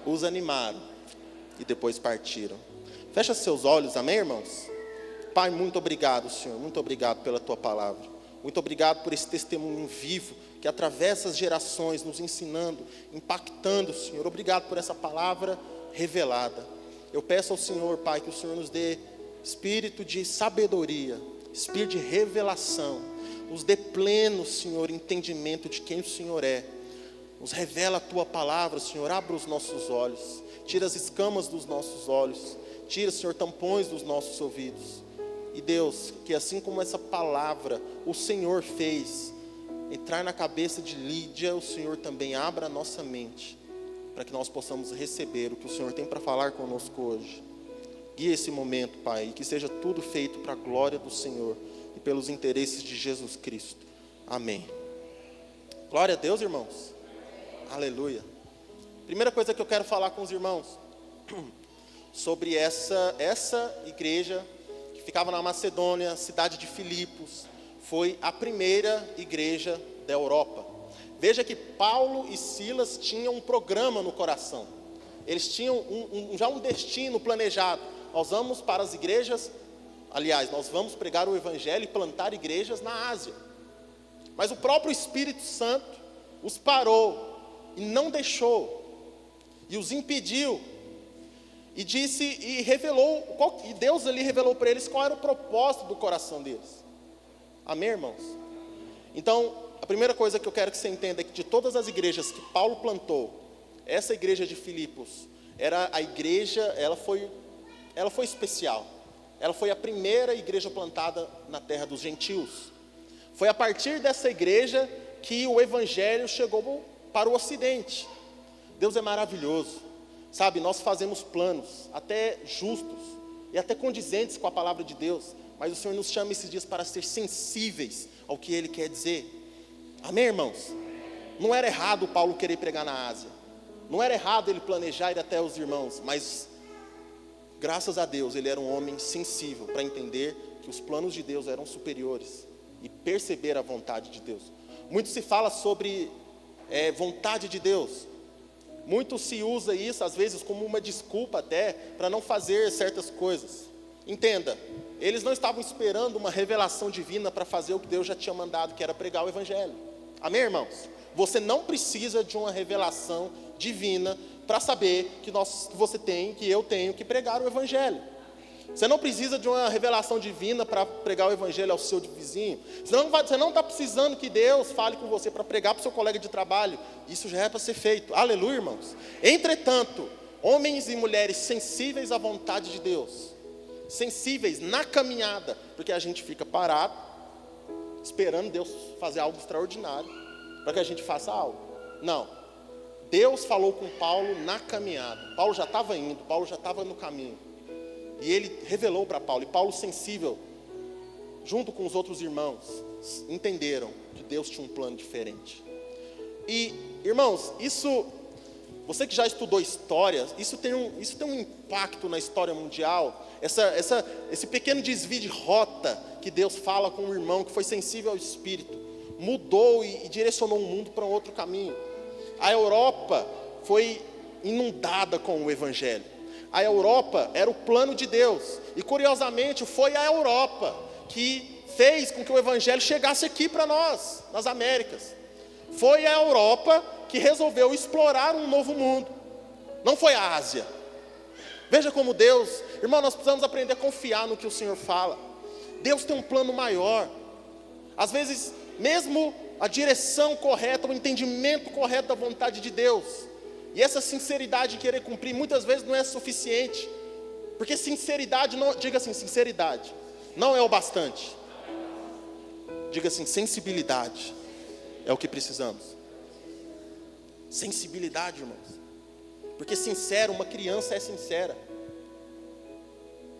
os animaram e depois partiram. Fecha seus olhos, amém, irmãos? Pai, muito obrigado, Senhor, muito obrigado pela Tua palavra. Muito obrigado por esse testemunho vivo que atravessa as gerações, nos ensinando, impactando, Senhor. Obrigado por essa palavra revelada. Eu peço ao Senhor, Pai, que o Senhor nos dê espírito de sabedoria, espírito de revelação, nos dê pleno, Senhor, entendimento de quem o Senhor é. Nos revela a Tua palavra, Senhor, abra os nossos olhos, tira as escamas dos nossos olhos, tira, Senhor, tampões dos nossos ouvidos. E Deus, que assim como essa palavra o Senhor fez entrar na cabeça de Lídia, o Senhor também abra a nossa mente, para que nós possamos receber o que o Senhor tem para falar conosco hoje. Guia esse momento, Pai, e que seja tudo feito para a glória do Senhor e pelos interesses de Jesus Cristo. Amém. Glória a Deus, irmãos. Aleluia. Primeira coisa que eu quero falar com os irmãos, sobre essa igreja que ficava na Macedônia, cidade de Filipos, foi a primeira igreja da Europa. Veja que Paulo e Silas tinham um programa no coração. Eles tinham já um destino planejado. Nós vamos para as igrejas, aliás, nós vamos pregar o Evangelho e plantar igrejas na Ásia. Mas o próprio Espírito Santo os parou e não deixou, e os impediu, e disse, e revelou, e Deus ali revelou para eles qual era o propósito do coração deles. Amém, irmãos? Então, a primeira coisa que eu quero que você entenda é que de todas as igrejas que Paulo plantou, essa igreja de Filipos, era a igreja, ela foi especial. Ela foi a primeira igreja plantada na terra dos gentios. Foi a partir dessa igreja que o Evangelho chegou para o Ocidente. Deus é maravilhoso. Sabe, nós fazemos planos, até justos, e até condizentes com a palavra de Deus, mas o Senhor nos chama esses dias para ser sensíveis ao que Ele quer dizer. Amém, irmãos? Não era errado Paulo querer pregar na Ásia, não era errado ele planejar ir até os irmãos, mas graças a Deus ele era um homem sensível para entender que os planos de Deus eram superiores e perceber a vontade de Deus. Muito se fala sobre vontade de Deus. Muito se usa isso, às vezes, como uma desculpa até, para não fazer certas coisas. Entenda, eles não estavam esperando uma revelação divina para fazer o que Deus já tinha mandado, que era pregar o Evangelho. Amém, irmãos? Você não precisa de uma revelação divina para saber que eu tenho que pregar o Evangelho. Você não precisa de uma revelação divina para pregar o Evangelho ao seu vizinho. Você não está precisando que Deus fale com você para pregar para o seu colega de trabalho. Isso já é para ser feito. Aleluia, irmãos. Entretanto, homens e mulheres sensíveis à vontade de Deus, sensíveis na caminhada, porque a gente fica parado, esperando Deus fazer algo extraordinário, para que a gente faça algo. Não. Deus falou com Paulo na caminhada. Paulo já estava indo, Paulo já estava no caminho. E ele revelou para Paulo, e Paulo sensível, junto com os outros irmãos, entenderam que Deus tinha um plano diferente. E, irmãos, você que já estudou história, isso tem um impacto na história mundial, esse pequeno desvio de rota que Deus fala com um irmão que foi sensível ao Espírito, mudou e direcionou o mundo para um outro caminho. A Europa foi inundada com o Evangelho. A Europa era o plano de Deus, e curiosamente foi a Europa que fez com que o Evangelho chegasse aqui para nós, nas Américas. Foi a Europa que resolveu explorar um novo mundo, não foi a Ásia. Veja como Deus, irmão, nós precisamos aprender a confiar no que o Senhor fala. Deus tem um plano maior. Às vezes, mesmo a direção correta, o entendimento correto da vontade de Deus, e essa sinceridade em querer cumprir, muitas vezes não é suficiente. Porque sinceridade, diga assim, sinceridade não é o bastante. Diga assim, sensibilidade é o que precisamos. Sensibilidade, irmãos. Porque sincero, uma criança é sincera.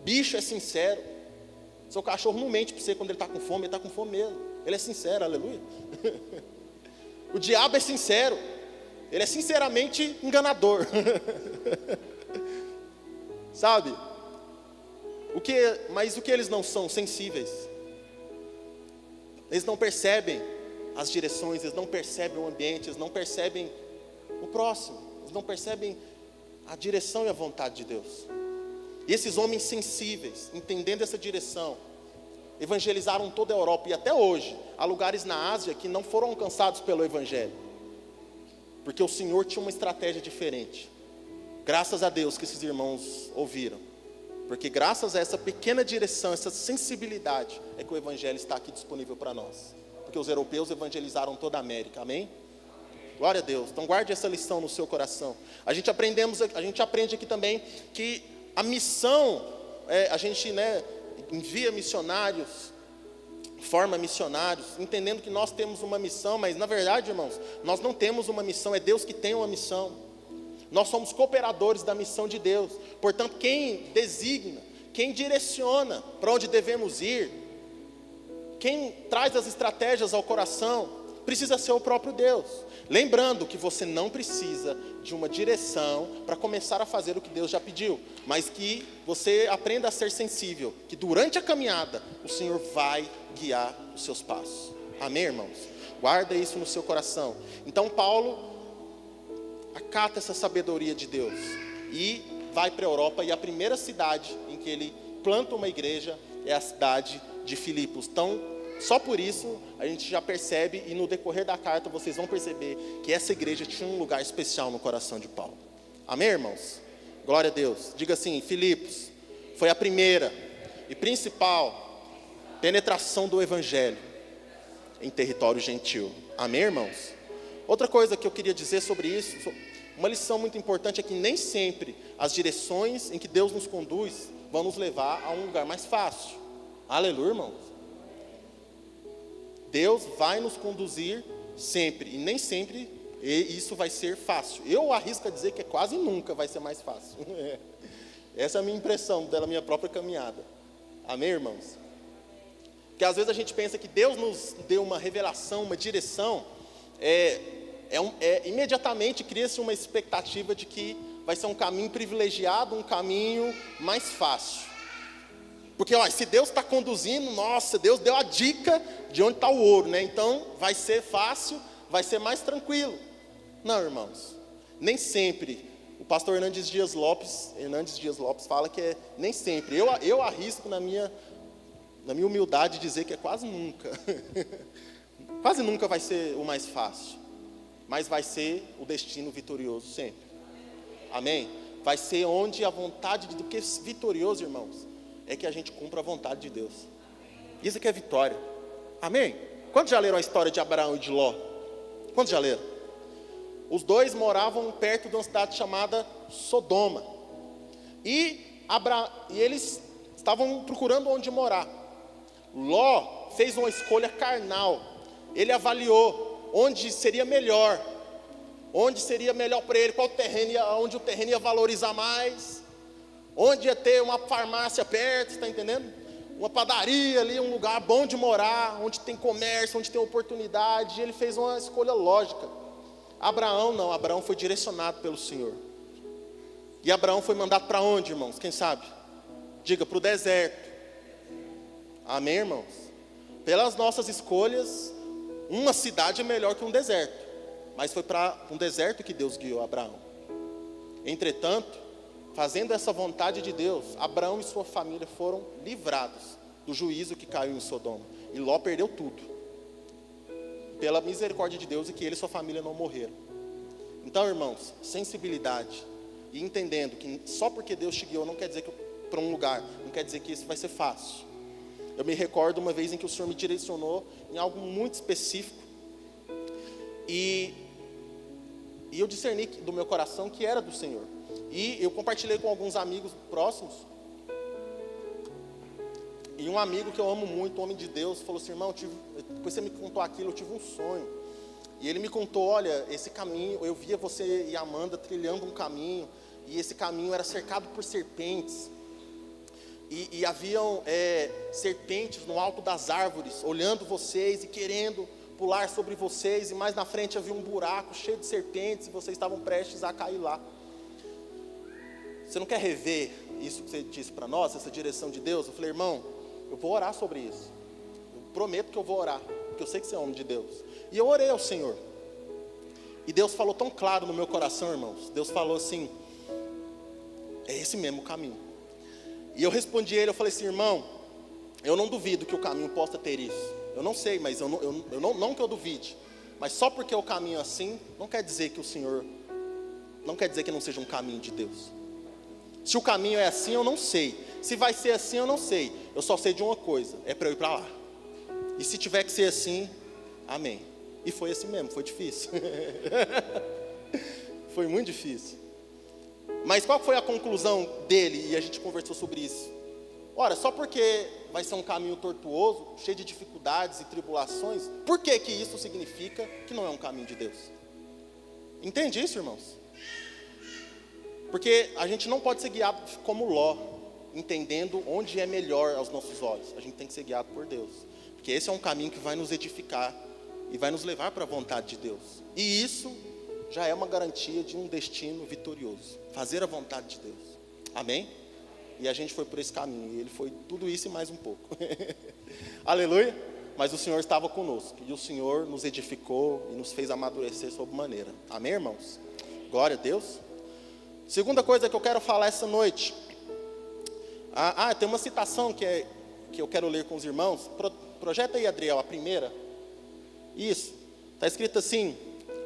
Bicho é sincero. Seu cachorro não mente para você quando ele está com fome, ele está com fome mesmo. Ele é sincero, aleluia. O diabo é sincero. Ele é sinceramente enganador. Sabe? Mas o que eles não são? Sensíveis. Eles não percebem as direções, eles não percebem o ambiente, eles não percebem o próximo, eles não percebem a direção e a vontade de Deus. E esses homens sensíveis, entendendo essa direção, evangelizaram toda a Europa, e até hoje, há lugares na Ásia que não foram alcançados pelo Evangelho, porque o Senhor tinha uma estratégia diferente. Graças a Deus que esses irmãos ouviram, porque graças a essa pequena direção, essa sensibilidade, é que o Evangelho está aqui disponível para nós, porque os europeus evangelizaram toda a América, amém? Glória a Deus. Então guarde essa lição no seu coração. A gente aprende aqui também que a missão, a gente envia missionários, forma missionários, entendendo que nós temos uma missão, mas na verdade, irmãos, nós não temos uma missão, é Deus que tem uma missão. Nós somos cooperadores da missão de Deus. Portanto, quem designa, quem direciona para onde devemos ir, quem traz as estratégias ao coração, precisa ser o próprio Deus. Lembrando que você não precisa de uma direção para começar a fazer o que Deus já pediu, mas que você aprenda a ser sensível, que durante a caminhada o Senhor vai guiar os seus passos. Amém, irmãos? Guarda isso no seu coração. Então Paulo acata essa sabedoria de Deus e vai para a Europa, e a primeira cidade em que ele planta uma igreja é a cidade de Filipos. Então, só por isso a gente já percebe, e no decorrer da carta vocês vão perceber que essa igreja tinha um lugar especial no coração de Paulo. Amém, irmãos? Glória a Deus. Diga assim: Filipos foi a primeira e principal penetração do Evangelho em território gentil. Amém, irmãos? Outra coisa que eu queria dizer sobre isso, uma lição muito importante, é que nem sempre as direções em que Deus nos conduz vão nos levar a um lugar mais fácil. Aleluia, irmãos? Deus vai nos conduzir sempre, e nem sempre isso vai ser fácil. Eu arrisco a dizer que quase nunca vai ser mais fácil. Essa é a minha impressão da minha própria caminhada. Amém, irmãos? Porque às vezes a gente pensa que Deus nos deu uma revelação, uma direção, imediatamente cria-se uma expectativa de que vai ser um caminho privilegiado, um caminho mais fácil. Porque se Deus está conduzindo, nossa, Deus deu a dica de onde está o ouro, né? Então vai ser fácil, vai ser mais tranquilo. Não, irmãos, nem sempre. O pastor Hernandes Dias Lopes fala que nem sempre. Eu arrisco na minha humildade dizer que é quase nunca. Quase nunca vai ser o mais fácil, mas vai ser o destino vitorioso sempre. Amém? Vai ser onde a vontade do que vitorioso, irmãos, é que a gente cumpra a vontade de Deus. Isso que é vitória. Amém? Quantos já leram a história de Abraão e de Ló? Quantos já leram? Os dois moravam perto de uma cidade chamada Sodoma. E eles estavam procurando onde morar. Ló fez uma escolha carnal. Ele avaliou onde seria melhor. Onde seria melhor para ele, onde o terreno ia valorizar mais. Onde ia ter uma farmácia perto, está entendendo? Uma padaria ali, um lugar bom de morar, onde tem comércio, onde tem oportunidade. E ele fez uma escolha lógica. Abraão não, Abraão foi direcionado pelo Senhor. E Abraão foi mandado para onde, irmãos? Quem sabe? Diga, para o deserto. Amém, irmãos? Pelas nossas escolhas, uma cidade é melhor que um deserto. Mas foi para um deserto que Deus guiou Abraão. Entretanto, fazendo essa vontade de Deus, Abraão e sua família foram livrados do juízo que caiu em Sodoma. E Ló perdeu tudo. Pela misericórdia de Deus, e que ele e sua família não morreram. Então, irmãos, sensibilidade. E entendendo que só porque Deus te guiou não quer dizer que para um lugar, não quer dizer que isso vai ser fácil. Eu me recordo uma vez em que o Senhor me direcionou em algo muito específico. E eu discerni do meu coração que era do Senhor. E eu compartilhei com alguns amigos próximos. E um amigo que eu amo muito, um homem de Deus, falou assim: irmão, depois você me contou aquilo, eu tive um sonho. E ele me contou: olha, esse caminho, eu via você e a Amanda trilhando um caminho. E esse caminho era cercado por serpentes. E haviam serpentes no alto das árvores, olhando vocês e querendo pular sobre vocês. E mais na frente havia um buraco cheio de serpentes, e vocês estavam prestes a cair lá. Você não quer rever isso que você disse para nós, essa direção de Deus? Eu falei: irmão, eu vou orar sobre isso. Eu prometo que eu vou orar, porque eu sei que você é homem de Deus. E eu orei ao Senhor. E Deus falou tão claro no meu coração, irmãos. Deus falou assim: É esse mesmo caminho. E eu respondi a ele, eu falei assim: irmão, eu não duvido que o caminho possa ter isso. Eu não sei, mas não que eu duvide. Mas só porque o caminho é assim, não quer dizer que o Senhor, não quer dizer que não seja um caminho de Deus. Se o caminho é assim, eu não sei. Se vai ser assim, eu não sei. Eu só sei de uma coisa, é para eu ir para lá. E se tiver que ser assim, amém. E foi assim mesmo, foi difícil. Foi muito difícil. Mas qual foi a conclusão dele? E a gente conversou sobre isso. Ora, só porque vai ser um caminho tortuoso, cheio de dificuldades e tribulações, por que que isso significa que não é um caminho de Deus? Entende isso, irmãos? Porque a gente não pode ser guiado como Ló, entendendo onde é melhor aos nossos olhos. A gente tem que ser guiado por Deus. Porque esse é um caminho que vai nos edificar e vai nos levar para a vontade de Deus. E isso já é uma garantia de um destino vitorioso. Fazer a vontade de Deus. Amém? E a gente foi por esse caminho. E ele foi tudo isso e mais um pouco. Aleluia. Mas o Senhor estava conosco. E o Senhor nos edificou e nos fez amadurecer sob maneira. Amém, irmãos? Glória a Deus. Segunda coisa que eu quero falar essa noite. Tem uma citação que eu quero ler com os irmãos. Projeta aí, Adriel, a primeira. Isso. Está escrito assim.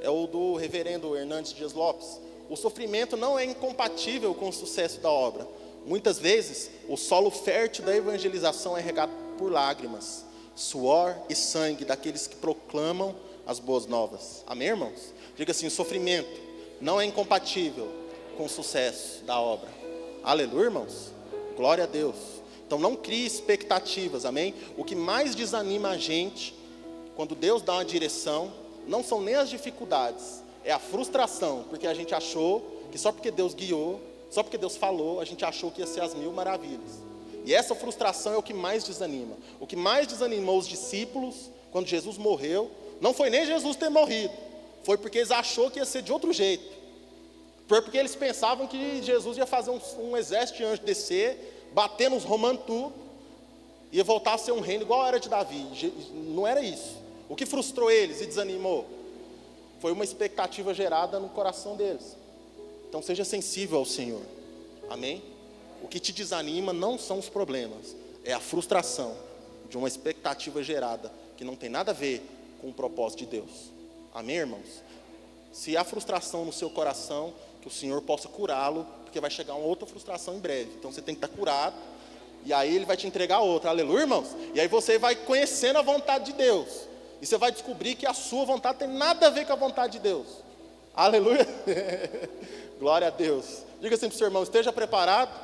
É o do reverendo Hernandes Dias Lopes. O sofrimento não é incompatível com o sucesso da obra. Muitas vezes, o solo fértil da evangelização é regado por lágrimas, suor e sangue daqueles que proclamam as boas novas. Amém, irmãos? Diga assim: o sofrimento não é incompatível com o sucesso da obra. Aleluia, irmãos? Glória a Deus. Então não crie expectativas, amém? O que mais desanima a gente, quando Deus dá uma direção, não são nem as dificuldades, é a frustração, porque a gente achou que só porque Deus guiou, só porque Deus falou, a gente achou que ia ser as mil maravilhas. E essa frustração é o que mais desanima. O que mais desanimou os discípulos, quando Jesus morreu, não foi nem Jesus ter morrido, foi porque eles acharam que ia ser de outro jeito. Foi porque eles pensavam que Jesus ia fazer um exército de anjos descer, bater nos romanos tudo, ia voltar a ser um reino igual era de Davi. Não era isso. O que frustrou eles e desanimou foi uma expectativa gerada no coração deles. Então seja sensível ao Senhor. Amém? O que te desanima não são os problemas, é a frustração de uma expectativa gerada que não tem nada a ver com o propósito de Deus. Amém, irmãos? Se há frustração no seu coração, que o Senhor possa curá-lo, porque vai chegar uma outra frustração em breve. Então você tem que estar curado, e aí Ele vai te entregar outra. Aleluia, irmãos? E aí você vai conhecendo a vontade de Deus, e você vai descobrir que a sua vontade tem nada a ver com a vontade de Deus. Aleluia. Glória a Deus. Diga assim para o seu irmão: esteja preparado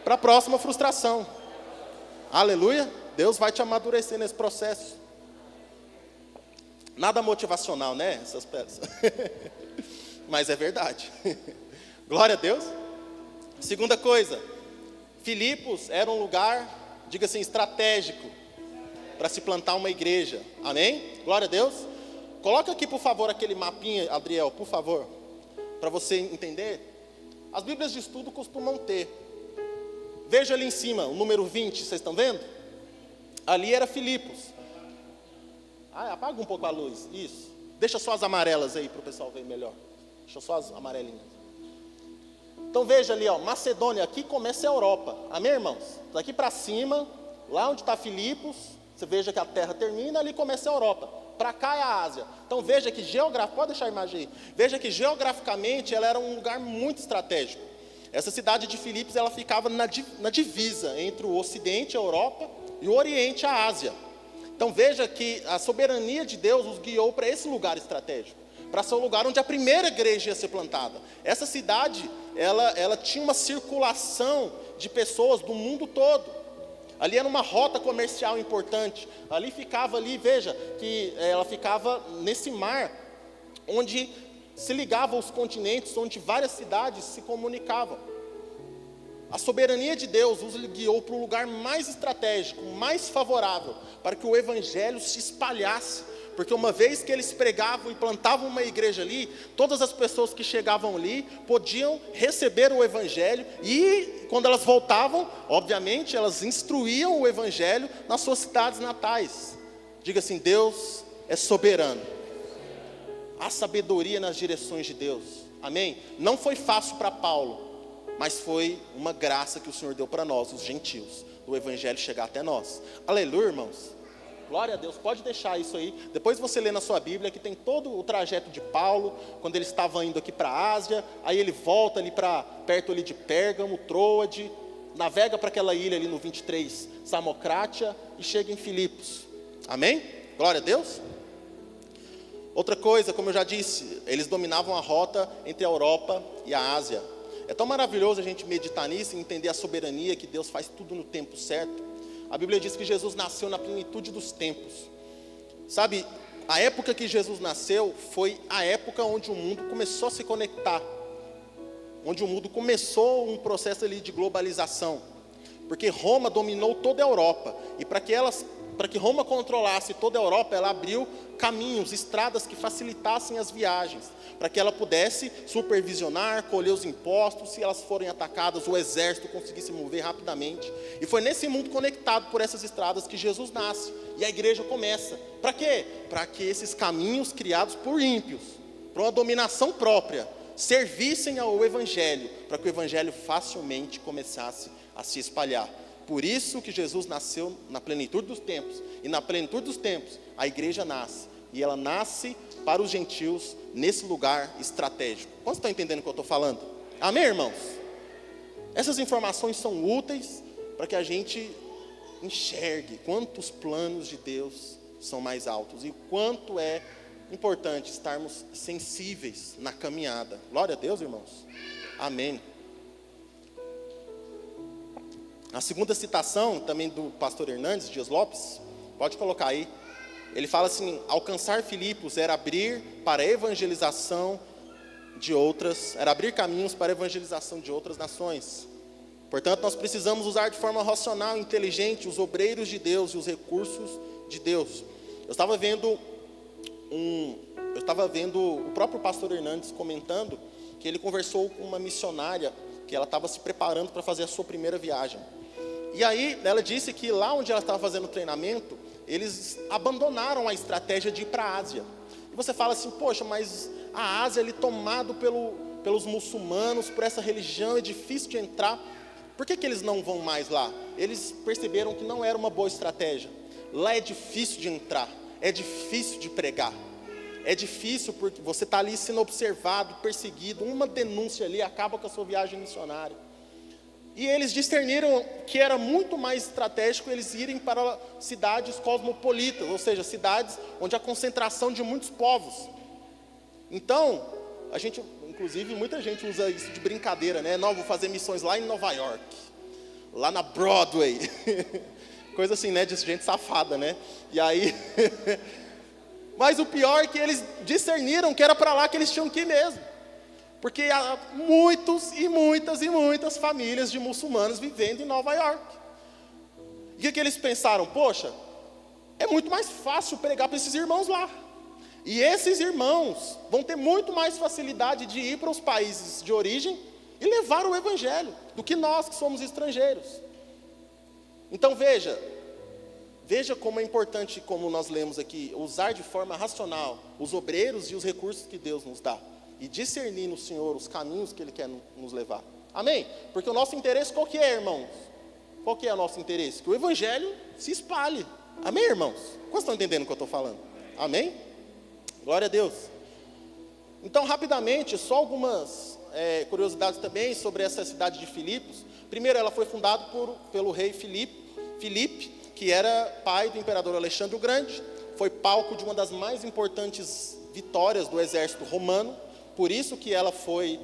para a próxima frustração. Aleluia. Deus vai te amadurecer nesse processo. Nada motivacional, né? Essas peças. Mas é verdade. Glória a Deus. Segunda coisa, Filipos era um lugar, diga assim, estratégico para se plantar uma igreja. Amém? Glória a Deus. Coloca aqui, por favor, aquele mapinha, Adriel, por favor, para você entender. As Bíblias de estudo costumam ter. Veja ali em cima, o número 20, vocês estão vendo? Ali era Filipos. Apaga um pouco a luz, isso. Deixa só as amarelas aí para o pessoal ver melhor. Deixa só as amarelinhas. Então veja ali, ó, Macedônia, aqui começa a Europa. Amém, irmãos? Daqui para cima, lá onde está Filipos, você veja que a terra termina, ali começa a Europa. Para cá é a Ásia. Então veja que pode deixar a imagem aí. Veja que geograficamente ela era um lugar muito estratégico. Essa cidade de Filipos, ela ficava na divisa entre o Ocidente, a Europa, e o Oriente, a Ásia. Então veja que a soberania de Deus os guiou para esse lugar estratégico, para ser o lugar onde a primeira igreja ia ser plantada. Essa cidade, ela tinha uma circulação de pessoas do mundo todo. Ali era uma rota comercial importante. Veja que ela ficava nesse mar, onde se ligavam os continentes, onde várias cidades se comunicavam. A soberania de Deus os guiou para o lugar mais estratégico, mais favorável, para que o evangelho se espalhasse. Porque uma vez que eles pregavam e plantavam uma igreja ali, todas as pessoas que chegavam ali podiam receber o evangelho, e quando elas voltavam, obviamente, elas instruíam o evangelho nas suas cidades natais. Diga assim: Deus é soberano. Há sabedoria nas direções de Deus. Amém? Não foi fácil para Paulo mas foi uma graça que o Senhor deu para nós, os gentios, do evangelho chegar até nós. Aleluia, irmãos. Glória a Deus, pode deixar isso aí. Depois você lê na sua Bíblia que tem todo o trajeto de Paulo, quando ele estava indo aqui para a Ásia, aí ele volta ali para perto ali de Pérgamo, Troade, navega para aquela ilha ali no 23, Samocrátia, e chega em Filipos. Amém? Glória a Deus. Outra coisa, como eu já disse, eles dominavam a rota entre a Europa e a Ásia. É tão maravilhoso a gente meditar nisso e entender a soberania, que Deus faz tudo no tempo certo. A Bíblia diz que Jesus nasceu na plenitude dos tempos. Sabe, a época que Jesus nasceu foi a época onde o mundo começou a se conectar. Onde o mundo começou um processo ali de globalização. Porque Roma dominou toda a Europa. E para que Roma controlasse toda a Europa, ela abriu caminhos, estradas que facilitassem as viagens, para que ela pudesse supervisionar, colher os impostos, se elas forem atacadas, o exército conseguisse mover rapidamente. E foi nesse mundo conectado por essas estradas que Jesus nasce, e a igreja começa. Para quê? Para que esses caminhos criados por ímpios, para uma dominação própria, servissem ao evangelho, para que o evangelho facilmente começasse a se espalhar. Por isso que Jesus nasceu na plenitude dos tempos. E na plenitude dos tempos, a igreja nasce. E ela nasce para os gentios nesse lugar estratégico. Quantos estão entendendo o que eu estou falando? Amém, irmãos? Essas informações são úteis para que a gente enxergue quantos planos de Deus são mais altos. E quanto é importante estarmos sensíveis na caminhada. Glória a Deus, irmãos. Amém. A segunda citação, também do pastor Hernandes Dias Lopes, pode colocar aí. Ele fala assim: alcançar Filipos era abrir para a evangelização de outras, era abrir caminhos para a evangelização de outras nações. Portanto, nós precisamos usar de forma racional e inteligente os obreiros de Deus e os recursos de Deus. Eu estava vendo o próprio pastor Hernandes comentando que ele conversou com uma missionária que ela estava se preparando para fazer a sua primeira viagem. E aí ela disse que lá onde ela estava fazendo o treinamento, eles abandonaram a estratégia de ir para a Ásia. E você fala assim: poxa, mas a Ásia ali tomado pelos muçulmanos, por essa religião, é difícil de entrar. Por que eles não vão mais lá? Eles perceberam que não era uma boa estratégia. Lá é difícil de entrar, é difícil de pregar. É difícil porque você está ali sendo observado, perseguido. Uma denúncia ali acaba com a sua viagem missionária. E eles discerniram que era muito mais estratégico eles irem para cidades cosmopolitas, ou seja, cidades onde há concentração de muitos povos. Então, inclusive muita gente usa isso de brincadeira, né? Não, vou fazer missões lá em Nova York, lá na Broadway, coisa assim, né? De gente safada, né? E aí, mas o pior é que eles discerniram que era para lá que eles tinham que ir mesmo. Porque há muitos e muitas famílias de muçulmanos vivendo em Nova York. E o que eles pensaram? Poxa, é muito mais fácil pregar para esses irmãos lá. E esses irmãos vão ter muito mais facilidade de ir para os países de origem e levar o evangelho, do que nós que somos estrangeiros. Então veja como é importante, como nós lemos aqui, usar de forma racional os obreiros e os recursos que Deus nos dá. E discernir no Senhor os caminhos que Ele quer nos levar. Amém? Porque o nosso interesse qual que é, irmãos? Qual que é o nosso interesse? Que o Evangelho se espalhe. Amém, irmãos? Quantos estão entendendo o que eu estou falando? Amém? Glória a Deus. Então, rapidamente, só algumas curiosidades também sobre essa cidade de Filipos. Primeiro, ela foi fundada pelo rei Filipe, que era pai do imperador Alexandre o Grande. Foi palco de uma das mais importantes vitórias do exército romano. Por isso que ela foi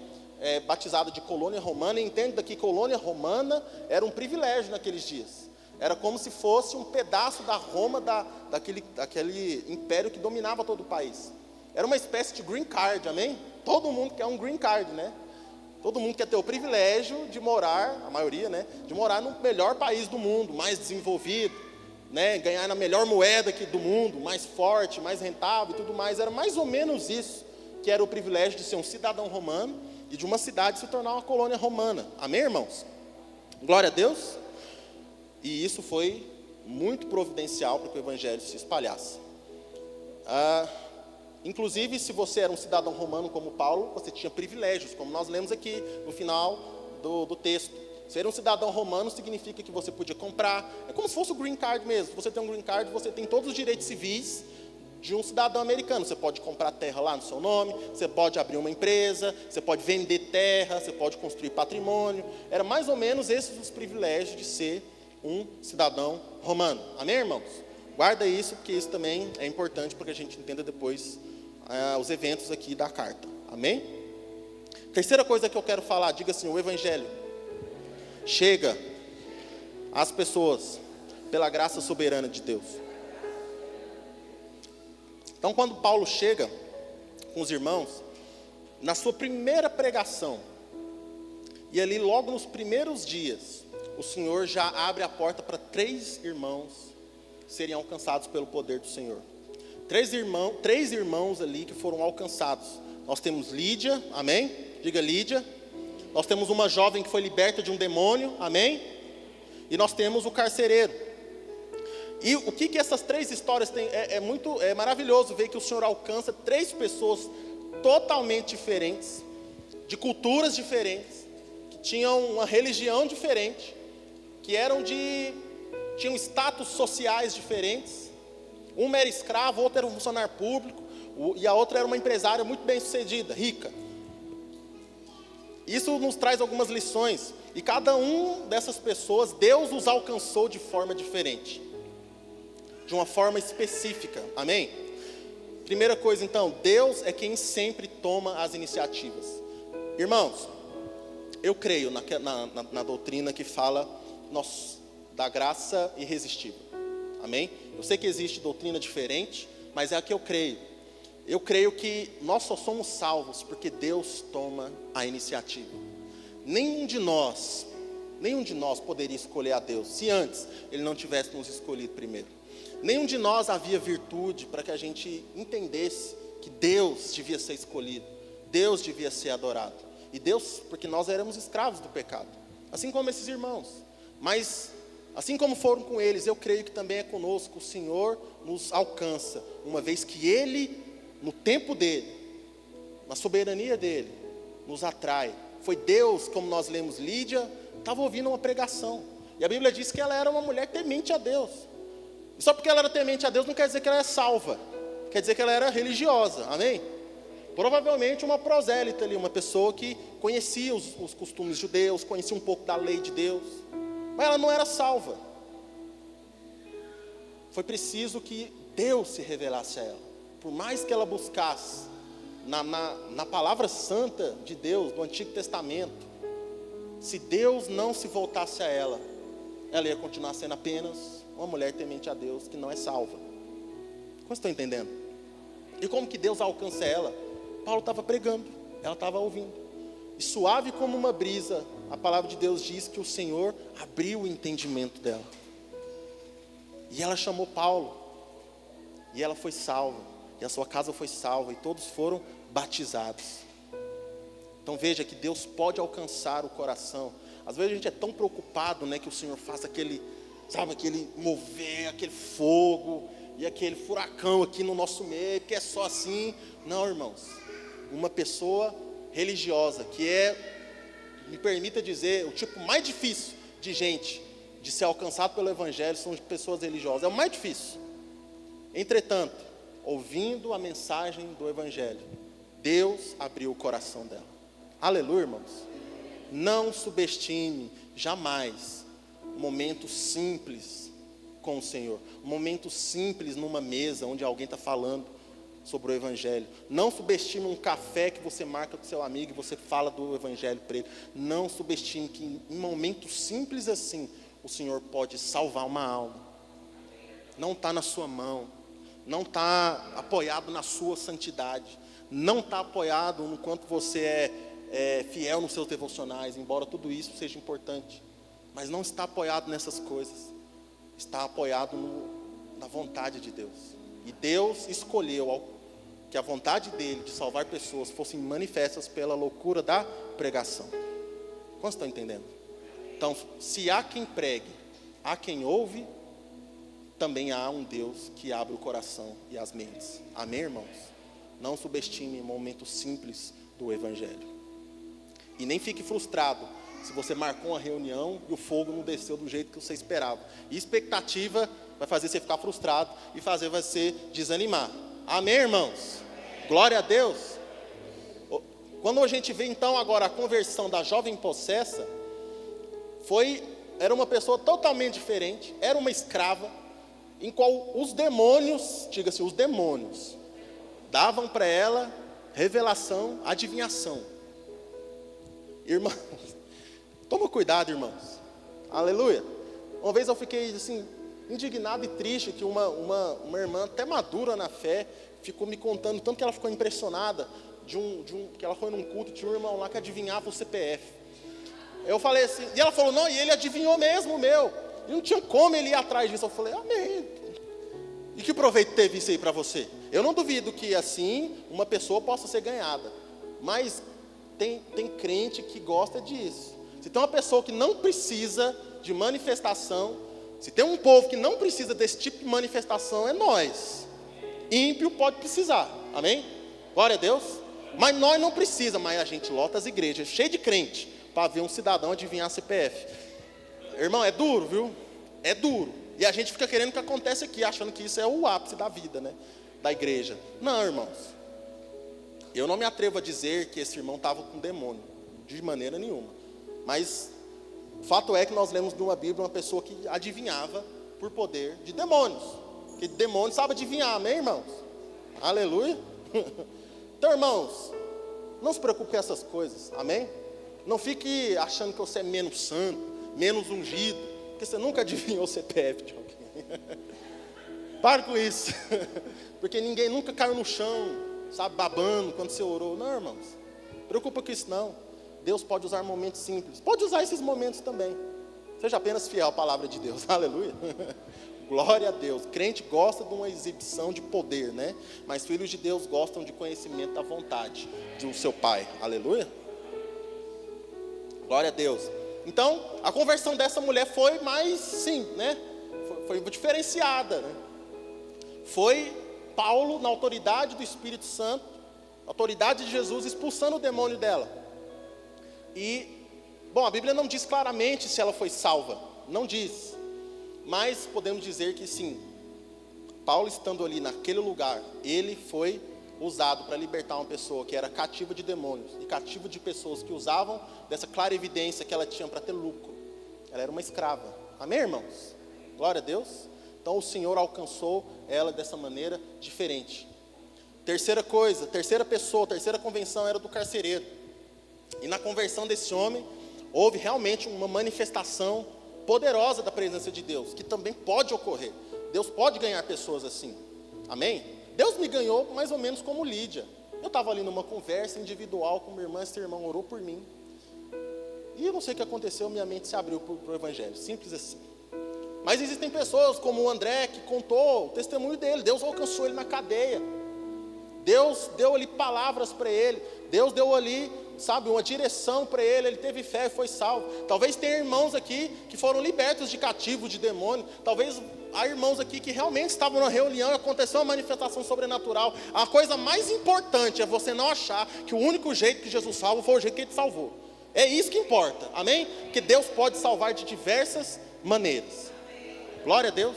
batizada de colônia romana. E entenda que colônia romana era um privilégio naqueles dias. Era como se fosse um pedaço da Roma, daquele império que dominava todo o país. Era uma espécie de green card, amém? Todo mundo quer um green card, né? Todo mundo quer ter o privilégio de morar, a maioria, né? De morar no melhor país do mundo, mais desenvolvido, né? Ganhar na melhor moeda do mundo, mais forte, mais rentável e tudo mais. Era mais ou menos isso que era o privilégio de ser um cidadão romano e de uma cidade se tornar uma colônia romana. Amém, irmãos? Glória a Deus. E isso foi muito providencial para que o evangelho se espalhasse. Inclusive, se você era um cidadão romano como Paulo, você tinha privilégios, como nós lemos aqui no final do texto. Ser um cidadão romano significa que você podia comprar, é como se fosse o green card mesmo. Você tem um green card, você tem todos os direitos civis de um cidadão americano. Você pode comprar terra lá no seu nome, você pode abrir uma empresa, você pode vender terra, você pode construir patrimônio. Era mais ou menos esses os privilégios de ser um cidadão romano. Amém, irmãos? Guarda isso, porque isso também é importante para que a gente entenda depois os eventos aqui da carta. Amém? Terceira coisa que eu quero falar, diga assim: o evangelho chega às pessoas pela graça soberana de Deus. Então, quando Paulo chega com os irmãos, na sua primeira pregação, e ali logo nos primeiros dias, o Senhor já abre a porta para 3 irmãos serem alcançados pelo poder do Senhor. 3 irmãos ali que foram alcançados. Nós temos Lídia, amém? Diga Lídia. Nós temos uma jovem que foi liberta de um demônio, amém? E nós temos o carcereiro. E o que essas 3 histórias têm? É maravilhoso ver que o Senhor alcança 3 pessoas totalmente diferentes, de culturas diferentes, que tinham uma religião diferente, que tinham status sociais diferentes. Um era escravo, outro era um funcionário público, e a outra era uma empresária muito bem sucedida, rica. Isso nos traz algumas lições, e cada um dessas pessoas, Deus os alcançou de forma diferente, de uma forma específica, amém? Primeira coisa então, Deus é quem sempre toma as iniciativas. Irmãos, eu creio na doutrina que fala da graça irresistível, amém? Eu sei que existe doutrina diferente, mas é a que eu creio. Eu creio que nós só somos salvos porque Deus toma a iniciativa. Nenhum de nós poderia escolher a Deus, se antes Ele não tivesse nos escolhido primeiro. Nenhum de nós havia virtude para que a gente entendesse que Deus devia ser escolhido, Deus devia ser adorado. E Deus, porque nós éramos escravos do pecado, assim como esses irmãos. Mas, assim como foram com eles, eu creio que também é conosco. O Senhor nos alcança, uma vez que Ele, no tempo dEle, na soberania dEle, nos atrai. Foi Deus, como nós lemos, Lídia estava ouvindo uma pregação, e a Bíblia diz que ela era uma mulher temente a Deus. E só porque ela era temente a Deus não quer dizer que ela é salva, quer dizer que ela era religiosa, amém? Provavelmente uma prosélita ali, uma pessoa que conhecia os costumes judeus, conhecia um pouco da lei de Deus, mas ela não era salva. Foi preciso que Deus se revelasse a ela, por mais que ela buscasse na palavra santa de Deus, do Antigo Testamento. Se Deus não se voltasse a ela ia continuar sendo apenas uma mulher temente a Deus, que não é salva. Como estão entendendo? E como que Deus alcança ela? Paulo estava pregando, ela estava ouvindo, e suave como uma brisa, a palavra de Deus diz que o Senhor abriu o entendimento dela, e ela chamou Paulo, e ela foi salva, e a sua casa foi salva, e todos foram batizados. Então veja que Deus pode alcançar o coração. Às vezes a gente é tão preocupado, que o Senhor faça aquele mover, aquele fogo, e aquele furacão aqui no nosso meio, porque é só assim. Não, irmãos, uma pessoa religiosa, que me permita dizer, o tipo mais difícil de gente, de ser alcançado pelo Evangelho, são pessoas religiosas, é o mais difícil. Entretanto, ouvindo a mensagem do Evangelho, Deus abriu o coração dela. Aleluia, irmãos. Não subestime jamais momento simples com o Senhor, momento simples numa mesa onde alguém está falando sobre o Evangelho. Não subestime um café que você marca com seu amigo e você fala do Evangelho para ele. Não subestime que em momentos simples assim o Senhor pode salvar uma alma. Não está na sua mão, não está apoiado na sua santidade, não está apoiado no quanto você é fiel nos seus devocionais, embora tudo isso seja importante, mas não está apoiado nessas coisas, está apoiado na vontade de Deus. E Deus escolheu que a vontade dele de salvar pessoas fossem manifestas pela loucura da pregação. Quantos estão entendendo? Então, se há quem pregue, há quem ouve, também há um Deus que abre o coração e as mentes. Amém, irmãos? Não subestime momentos simples do Evangelho. E nem fique frustrado Se você marcou uma reunião e o fogo não desceu do jeito que você esperava. E expectativa vai fazer você ficar frustrado e fazer você desanimar. Amém, irmãos? Glória a Deus. Quando a gente vê então agora a conversão da jovem possessa, era uma pessoa totalmente diferente, era uma escrava, em qual os demônios, diga-se, os demônios, davam para ela revelação, adivinhação. Irmãos, toma cuidado, irmãos. Aleluia. Uma vez eu fiquei assim, indignado e triste, que uma irmã até madura na fé, ficou me contando, tanto que ela ficou impressionada, que ela foi num culto, tinha um irmão lá que adivinhava o CPF. Eu falei assim, e ela falou, não, e ele adivinhou mesmo o meu. E não tinha como ele ir atrás disso. Eu falei, amém. E que proveito teve isso aí para você? Eu não duvido que assim, uma pessoa possa ser ganhada. Mas tem crente que gosta disso. Se tem uma pessoa que não precisa de manifestação, se tem um povo que não precisa desse tipo de manifestação, é nós. Ímpio pode precisar, amém? Glória a Deus. Mas nós não precisamos, mas a gente lota as igrejas, cheio de crente, para ver um cidadão adivinhar CPF. Irmão, é duro, viu? É duro. E a gente fica querendo que aconteça aqui, achando que isso é o ápice da vida, né? Da igreja. Não, irmãos. Eu não me atrevo a dizer que esse irmão estava com demônio, de maneira nenhuma. Mas o fato é que nós lemos numa Bíblia uma pessoa que adivinhava por poder de demônios. Que demônio sabe adivinhar, amém, irmãos? Aleluia. Então, irmãos, não se preocupe com essas coisas, amém? Não fique achando que você é menos santo, menos ungido, porque você nunca adivinhou o CPF de alguém. Pare com isso. Porque ninguém nunca caiu no chão, sabe, babando quando você orou. Não, irmãos, preocupa com isso não. Deus pode usar momentos simples. Pode usar esses momentos também. Seja apenas fiel à palavra de Deus. Aleluia. Glória a Deus. Crente gosta de uma exibição de poder, né? Mas filhos de Deus gostam de conhecimento da vontade do seu Pai. Aleluia. Glória a Deus. Então, a conversão dessa mulher foi mais, sim, né? Foi diferenciada, né? Foi Paulo, na autoridade do Espírito Santo, autoridade de Jesus, expulsando o demônio dela. E, bom, a Bíblia não diz claramente se ela foi salva, não diz. Mas podemos dizer que sim, Paulo estando ali naquele lugar, ele foi usado para libertar uma pessoa que era cativa de demônios e cativa de pessoas que usavam dessa clara evidência que ela tinha para ter lucro. Ela era uma escrava. Amém, irmãos? Glória a Deus. Então o Senhor alcançou ela dessa maneira diferente. Terceira coisa, terceira convenção era do carcereiro. E na conversão desse homem, houve realmente uma manifestação poderosa da presença de Deus, que também pode ocorrer. Deus pode ganhar pessoas assim. Amém? Deus me ganhou mais ou menos como Lídia. Eu estava ali numa conversa individual com minha irmã, esse irmão orou por mim. E eu não sei o que aconteceu, minha mente se abriu para o Evangelho, simples assim. Mas existem pessoas como o André, que contou o testemunho dele. Deus alcançou ele na cadeia. Deus deu ali palavras para ele. Deus deu ali, sabe, uma direção para ele. Ele teve fé e foi salvo. Talvez tenha irmãos aqui que foram libertos de cativo, de demônio. Talvez há irmãos aqui que realmente estavam na reunião e aconteceu uma manifestação sobrenatural. A coisa mais importante é você não achar que o único jeito que Jesus salva foi o jeito que ele te salvou. É isso que importa, amém? Que Deus pode salvar de diversas maneiras. Glória a Deus.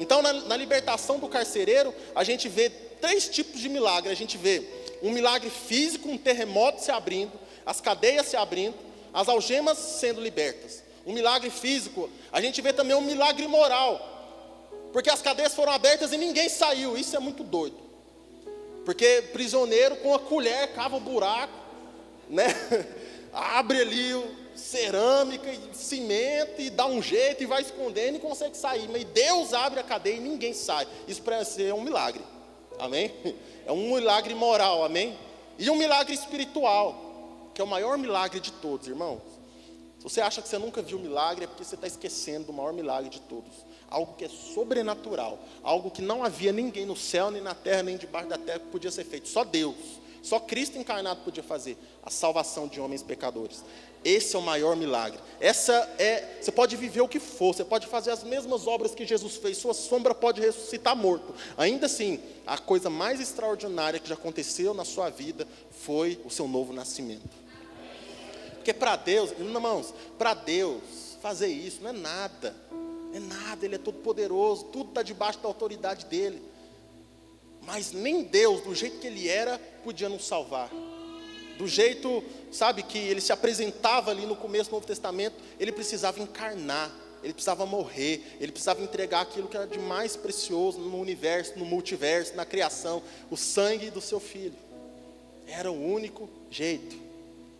Então na libertação do carcereiro, a gente vê 3 tipos de milagre. A gente vê um milagre físico, um terremoto se abrindo, as cadeias se abrindo, as algemas sendo libertas. Um milagre físico. A gente vê também um milagre moral, porque as cadeias foram abertas e ninguém saiu. Isso é muito doido. Porque prisioneiro com a colher cava o buraco, né? Abre ali cerâmica e cimento e dá um jeito e vai escondendo e consegue sair. Mas Deus abre a cadeia e ninguém sai. Isso para ser um milagre. Amém? É um milagre moral, amém? E um milagre espiritual, que é o maior milagre de todos, irmãos. Se você acha que você nunca viu milagre, é porque você está esquecendo do maior milagre de todos. Algo que é sobrenatural, algo que não havia ninguém no céu, nem na terra, nem debaixo da terra que podia ser feito. Só Deus, só Cristo encarnado podia fazer a salvação de homens pecadores. Esse é o maior milagre. Você pode viver o que for, você pode fazer as mesmas obras que Jesus fez, sua sombra pode ressuscitar morto. Ainda assim, a coisa mais extraordinária que já aconteceu na sua vida foi o seu novo nascimento. Porque Porque para Deus, irmãos, para Deus fazer isso não é nada. É nada, Ele é todo poderoso, tudo está debaixo da autoridade dEle. Mas nem Deus, do jeito que Ele era, podia nos salvar. Do jeito, sabe, que Ele se apresentava ali no começo do Novo Testamento, Ele precisava encarnar, Ele precisava morrer, Ele precisava entregar aquilo que era de mais precioso no universo, no multiverso, na criação, o sangue do seu Filho. Era o único jeito.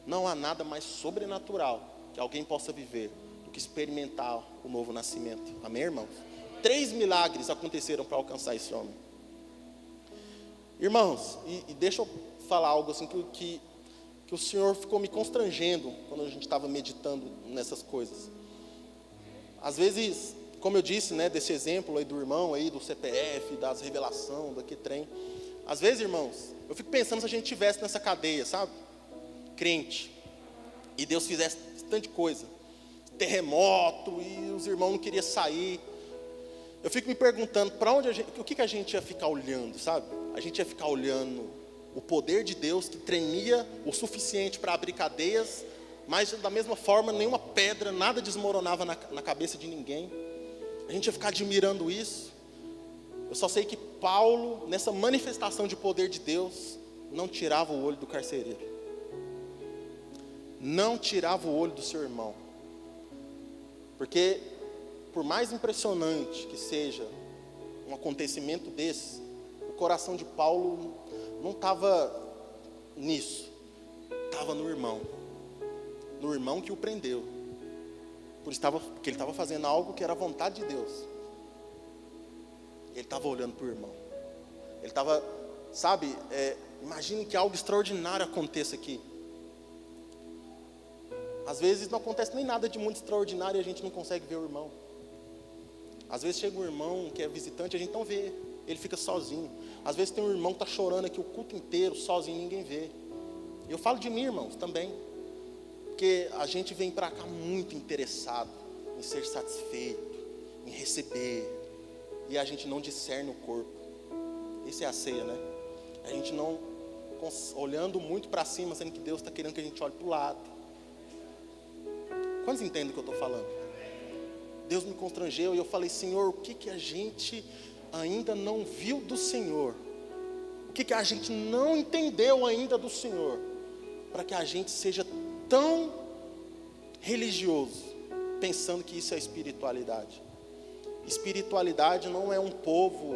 Não há nada mais sobrenatural que alguém possa viver do que experimentar o novo nascimento. Amém, irmãos? 3 milagres aconteceram para alcançar esse homem. Irmãos, e deixa eu falar algo assim que o Senhor ficou me constrangendo quando a gente estava meditando nessas coisas. Às vezes, como eu disse, né, desse exemplo aí do irmão aí, do CPF, das revelações, daquele trem. Às vezes, irmãos, eu fico pensando se a gente estivesse nessa cadeia, sabe? Crente. E Deus fizesse tanta coisa. Terremoto, e os irmãos não queriam sair. Eu fico me perguntando, para onde o que a gente ia ficar olhando, sabe? A gente ia ficar olhando o poder de Deus que tremia o suficiente para abrir cadeias, mas da mesma forma nenhuma pedra, nada desmoronava na cabeça de ninguém. A gente ia ficar admirando isso. Eu só sei que Paulo, nessa manifestação de poder de Deus, não tirava o olho do carcereiro. Não tirava o olho do seu irmão. Porque, por mais impressionante que seja um acontecimento desse, o coração de Paulo não estava nisso. Estava no irmão. No irmão que o prendeu. Porque ele estava fazendo algo que era a vontade de Deus. Ele estava olhando para o irmão. Ele estava, sabe, imagine que algo extraordinário aconteça aqui. Às vezes não acontece nem nada de muito extraordinário e a gente não consegue ver o irmão. Às vezes chega um irmão que é visitante e a gente não vê. Ele fica sozinho. Às vezes tem um irmão que está chorando aqui o culto inteiro, sozinho, ninguém vê. E eu falo de mim, irmãos, também. Porque a gente vem para cá muito interessado em ser satisfeito, em receber. E a gente não discerne o corpo. Isso é a ceia, né? A gente não, olhando muito para cima, sendo que Deus está querendo que a gente olhe para o lado. Quantos entendem o que eu estou falando? Deus me constrangeu e eu falei, Senhor, o que a gente ainda não viu do Senhor? O que a gente não entendeu ainda do Senhor? Para que a gente seja tão religioso, pensando que isso é espiritualidade. Espiritualidade não é um povo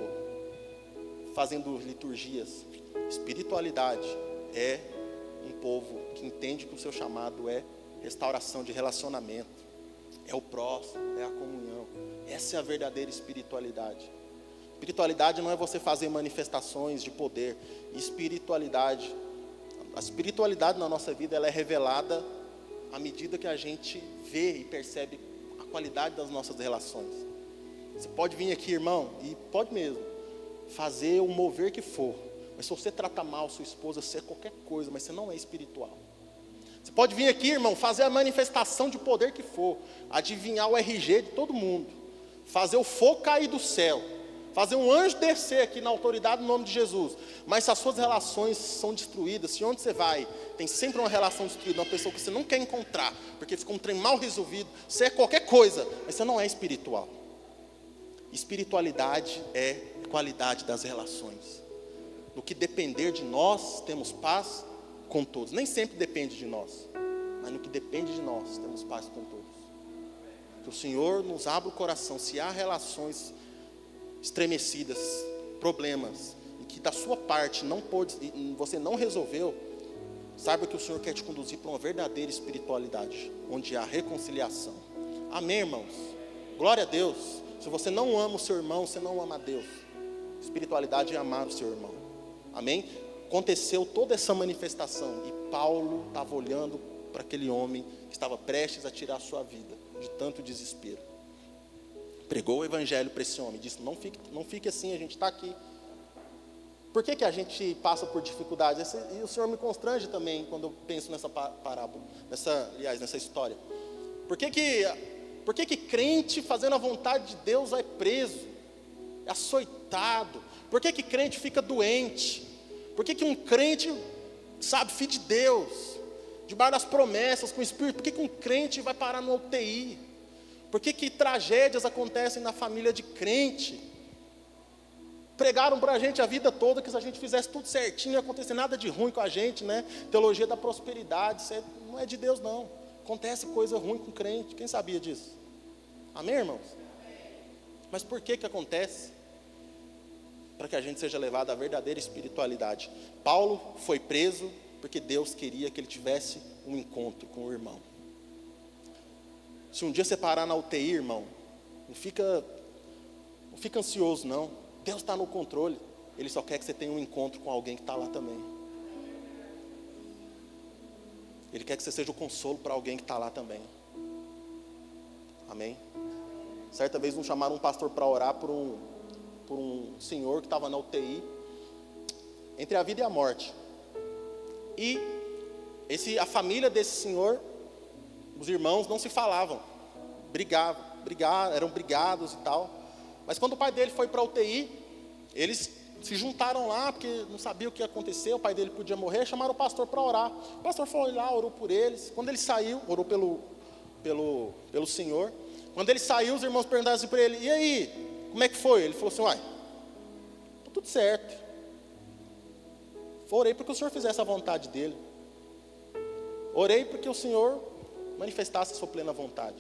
fazendo liturgias. Espiritualidade é um povo que entende que o seu chamado é restauração de relacionamento, é o próximo, é a comunhão. Essa é a verdadeira espiritualidade. Espiritualidade não é você fazer manifestações de poder. A espiritualidade na nossa vida, ela é revelada à medida que a gente vê e percebe a qualidade das nossas relações. Você pode vir aqui, irmão, e pode mesmo fazer o mover que for, mas se você tratar mal sua esposa, você é qualquer coisa, mas você não é espiritual. Você pode vir aqui, irmão, fazer a manifestação de poder que for, adivinhar o RG de todo mundo, fazer o fogo cair do céu, fazer um anjo descer aqui na autoridade no nome de Jesus, mas se as suas relações são destruídas, se onde você vai, tem sempre uma relação destruída, uma pessoa que você não quer encontrar, porque ficou um trem mal resolvido, você é qualquer coisa, mas você não é espiritual. Espiritualidade é qualidade das relações. No que depender de nós, temos paz com todos. Nem sempre depende de nós, mas no que depende de nós, temos paz com todos. Que o Senhor nos abra o coração. Se há relações estremecidas, problemas, e que da sua parte você não resolveu, saiba que o Senhor quer te conduzir para uma verdadeira espiritualidade, onde há reconciliação. Amém, irmãos? Glória a Deus. Se você não ama o seu irmão, você não ama a Deus. Espiritualidade é amar o seu irmão. Amém? Aconteceu toda essa manifestação e Paulo estava olhando para aquele homem que estava prestes a tirar a sua vida, de tanto desespero. Pregou o evangelho para esse homem, disse, não fique assim, a gente está aqui. Por que a gente passa por dificuldades? E o Senhor me constrange também quando eu penso nessa parábola, nessa história. Por que crente fazendo a vontade de Deus é preso, é açoitado? Por que crente fica doente? Por que um crente, filho de Deus, debaixo das promessas, com o Espírito. Por que um crente vai parar no UTI? Por que tragédias acontecem na família de crente? Pregaram para a gente a vida toda que se a gente fizesse tudo certinho, não ia acontecer nada de ruim com a gente, né? Teologia da prosperidade, isso não é de Deus não. Acontece coisa ruim com crente, quem sabia disso? Amém, irmãos? Mas por que acontece? Para que a gente seja levado à verdadeira espiritualidade. Paulo foi preso porque Deus queria que ele tivesse um encontro com o irmão. Se um dia você parar na UTI, irmão, não fica ansioso não. Deus está no controle. Ele só quer que você tenha um encontro com alguém que está lá também. Ele quer que você seja o consolo para alguém que está lá também. Amém? Certa vez nos chamaram um pastor para orar por um senhor que estava na UTI, entre a vida e a morte. E a família desse senhor, os irmãos não se falavam, eram brigados e tal. Mas quando o pai dele foi para a UTI, eles se juntaram lá, porque não sabiam o que ia acontecer, o pai dele podia morrer, chamaram o pastor para orar. O pastor foi lá, orou por eles. Quando ele saiu, orou pelo senhor. Quando ele saiu, os irmãos perguntaram assim para ele: e aí, como é que foi? Ele falou assim: uai, tá tudo certo. Orei porque o Senhor fizesse a vontade dele. Orei porque o Senhor manifestasse a sua plena vontade.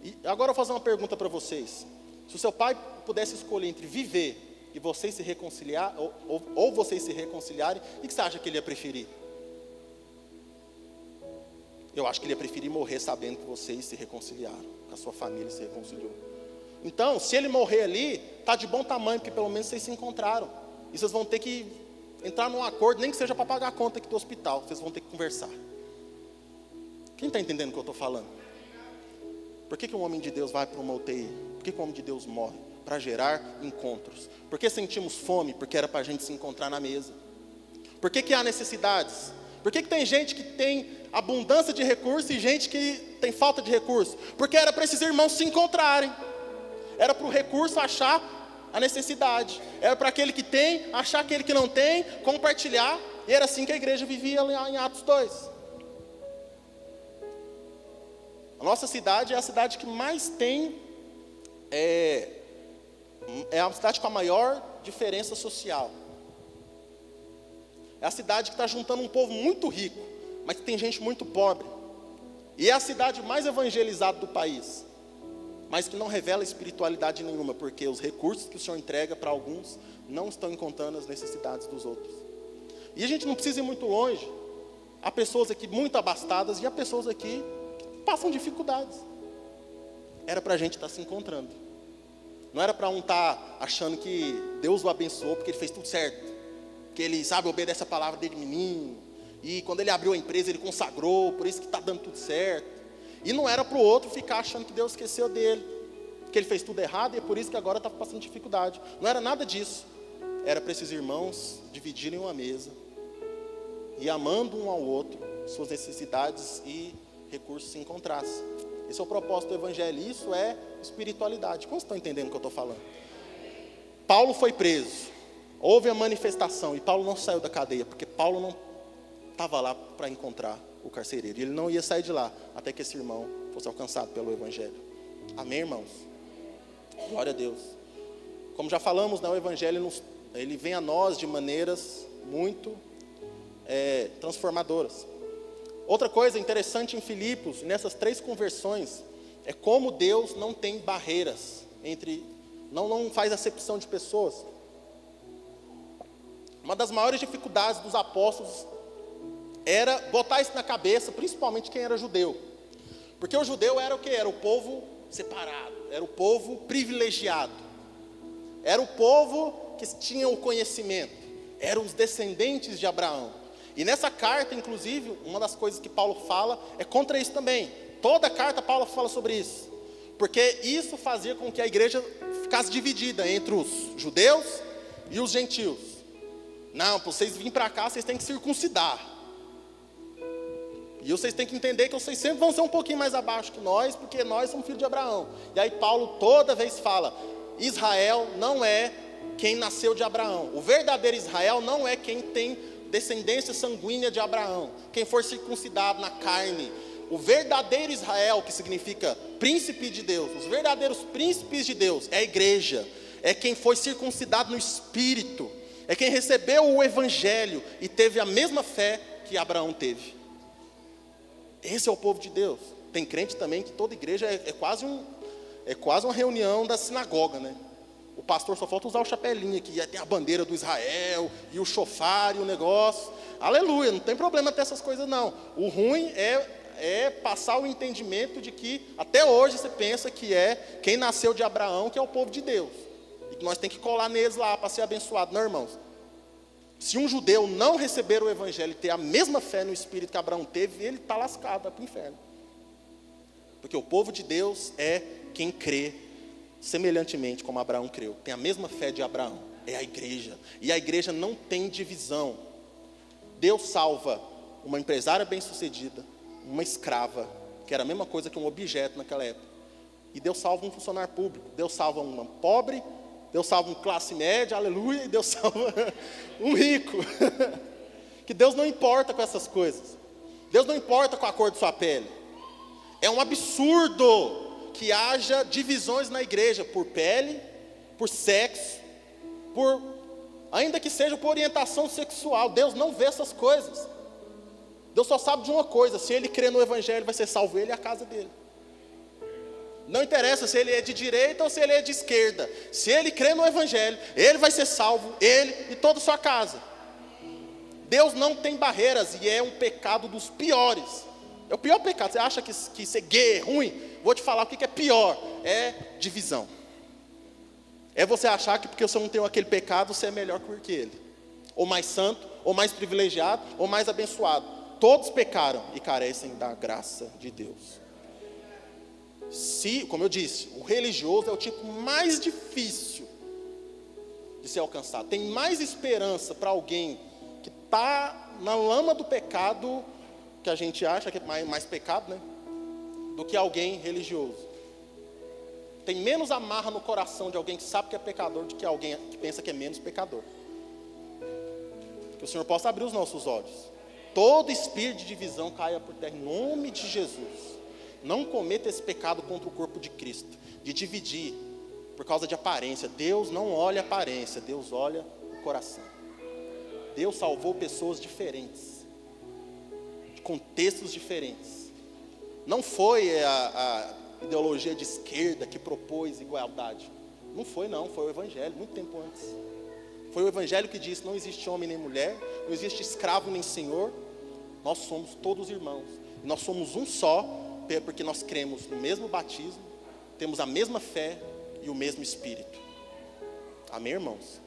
E agora eu vou fazer uma pergunta para vocês. Se o seu pai pudesse escolher entre viver e vocês se reconciliar, ou vocês se reconciliarem, o que você acha que ele ia preferir? Eu acho que ele ia preferir morrer sabendo que vocês se reconciliaram, que a sua família se reconciliou. Então, se ele morrer ali, está de bom tamanho, porque pelo menos vocês se encontraram. E vocês vão ter que entrar num acordo, nem que seja para pagar a conta aqui do hospital, vocês vão ter que conversar. Quem está entendendo o que eu estou falando? Por que um homem de Deus vai para uma UTI? Por que um homem de Deus morre? Para gerar encontros. Por que sentimos fome? Porque era para a gente se encontrar na mesa. Por que há necessidades? Por que tem gente que tem abundância de recursos e gente que tem falta de recursos? Porque era para esses irmãos se encontrarem. Era para o recurso achar a necessidade. Era para aquele que tem achar aquele que não tem, compartilhar. E era assim que a igreja vivia lá em Atos 2. A nossa cidade é a cidade que mais tem, é a cidade com a maior diferença social. É a cidade que está juntando um povo muito rico, mas que tem gente muito pobre. E é a cidade mais evangelizada do país, mas que não revela espiritualidade nenhuma, porque os recursos que o Senhor entrega para alguns não estão encontrando as necessidades dos outros. E a gente não precisa ir muito longe. Há pessoas aqui muito abastadas e há pessoas aqui que passam dificuldades. Era para a gente estar se encontrando. Não era para um estar achando que Deus o abençoou porque ele fez tudo certo, que ele, obedece a palavra dele menino, e quando ele abriu a empresa ele consagrou, por isso que está dando tudo certo. E não era para o outro ficar achando que Deus esqueceu dele, que ele fez tudo errado e é por isso que agora está passando dificuldade. Não era nada disso. Era para esses irmãos dividirem uma mesa e amando um ao outro, suas necessidades e recursos se encontrassem. Esse é o propósito do evangelho, isso é espiritualidade. Como vocês estão entendendo o que eu estou falando? Paulo foi preso, houve a manifestação e Paulo não saiu da cadeia, porque Paulo não estava lá para encontrar o carcereiro. Ele não ia sair de lá até que esse irmão fosse alcançado pelo evangelho. Amém, irmãos? Glória a Deus. Como já falamos, o evangelho ele vem a nós de maneiras muito transformadoras. Outra coisa interessante em Filipos, nessas 3 conversões, é como Deus não tem barreiras não faz acepção de pessoas. Uma das maiores dificuldades dos apóstolos era botar isso na cabeça, principalmente quem era judeu. Porque o judeu era o quê? Era o povo separado, era o povo privilegiado, era o povo que tinha o conhecimento, eram os descendentes de Abraão. E nessa carta, inclusive, uma das coisas que Paulo fala é contra isso também. Toda a carta Paulo fala sobre isso, porque isso fazia com que a igreja ficasse dividida entre os judeus e os gentios. Não, para vocês virem para cá, vocês têm que circuncidar. E vocês têm que entender que vocês sempre vão ser um pouquinho mais abaixo que nós, porque nós somos filhos de Abraão. E aí Paulo toda vez fala, Israel não é quem nasceu de Abraão. O verdadeiro Israel não é quem tem descendência sanguínea de Abraão, quem for circuncidado na carne, o verdadeiro Israel, que significa príncipe de Deus, os verdadeiros príncipes de Deus, é a igreja, é quem foi circuncidado no Espírito, é quem recebeu o Evangelho e teve a mesma fé que Abraão teve. Esse é o povo de Deus. Tem crente também que toda igreja é quase uma reunião da sinagoga, né? O pastor só falta usar o chapelinho aqui, tem a bandeira do Israel, e o chofar, e o negócio. Aleluia, não tem problema ter essas coisas não. O ruim é passar o entendimento de que até hoje você pensa que é quem nasceu de Abraão que é o povo de Deus. E que nós temos que colar neles lá para ser abençoado. Não, irmãos. Se um judeu não receber o Evangelho e ter a mesma fé no Espírito que Abraão teve, ele está lascado, vai para o inferno. Porque o povo de Deus é quem crê semelhantemente como Abraão creu. Tem a mesma fé de Abraão. É a igreja. E a igreja não tem divisão. Deus salva uma empresária bem-sucedida, uma escrava, que era a mesma coisa que um objeto naquela época. E Deus salva um funcionário público. Deus salva uma pobre. Deus salva um classe média, aleluia. E Deus salva um rico. Que Deus não importa com essas coisas. Deus não importa com a cor de sua pele. É um absurdo que haja divisões na igreja por pele, por sexo, ainda que seja por orientação sexual. Deus não vê essas coisas. Deus só sabe de uma coisa: se ele crê no Evangelho, vai ser salvo ele e a casa dele. Não interessa se ele é de direita ou se ele é de esquerda. Se ele crê no Evangelho, ele vai ser salvo, ele e toda a sua casa. Deus não tem barreiras, e é um pecado dos piores. É o pior pecado. Você acha que ser gay é ruim? Vou te falar o que é pior. É divisão. É você achar que porque você não tem aquele pecado, você é melhor que ele. Ou mais santo, ou mais privilegiado, ou mais abençoado. Todos pecaram e carecem da graça de Deus. Como eu disse, o religioso é o tipo mais difícil de ser alcançado. Tem mais esperança para alguém que está na lama do pecado, que a gente acha que é mais pecado, né? Do que alguém religioso. Tem menos amarra no coração de alguém que sabe que é pecador do que alguém que pensa que é menos pecador. Que o Senhor possa abrir os nossos olhos. Todo espírito de divisão caia por terra em nome de Jesus. Não cometa esse pecado contra o corpo de Cristo, de dividir por causa de aparência. Deus não olha a aparência, Deus olha o coração. Deus salvou pessoas diferentes, de contextos diferentes. Não foi a ideologia de esquerda que propôs igualdade. Não foi não, foi o Evangelho, muito tempo antes. Foi o Evangelho que disse: não existe homem nem mulher, não existe escravo nem senhor. Nós somos todos irmãos. Nós somos um só, porque nós cremos no mesmo batismo, temos a mesma fé e o mesmo Espírito. Amém, irmãos?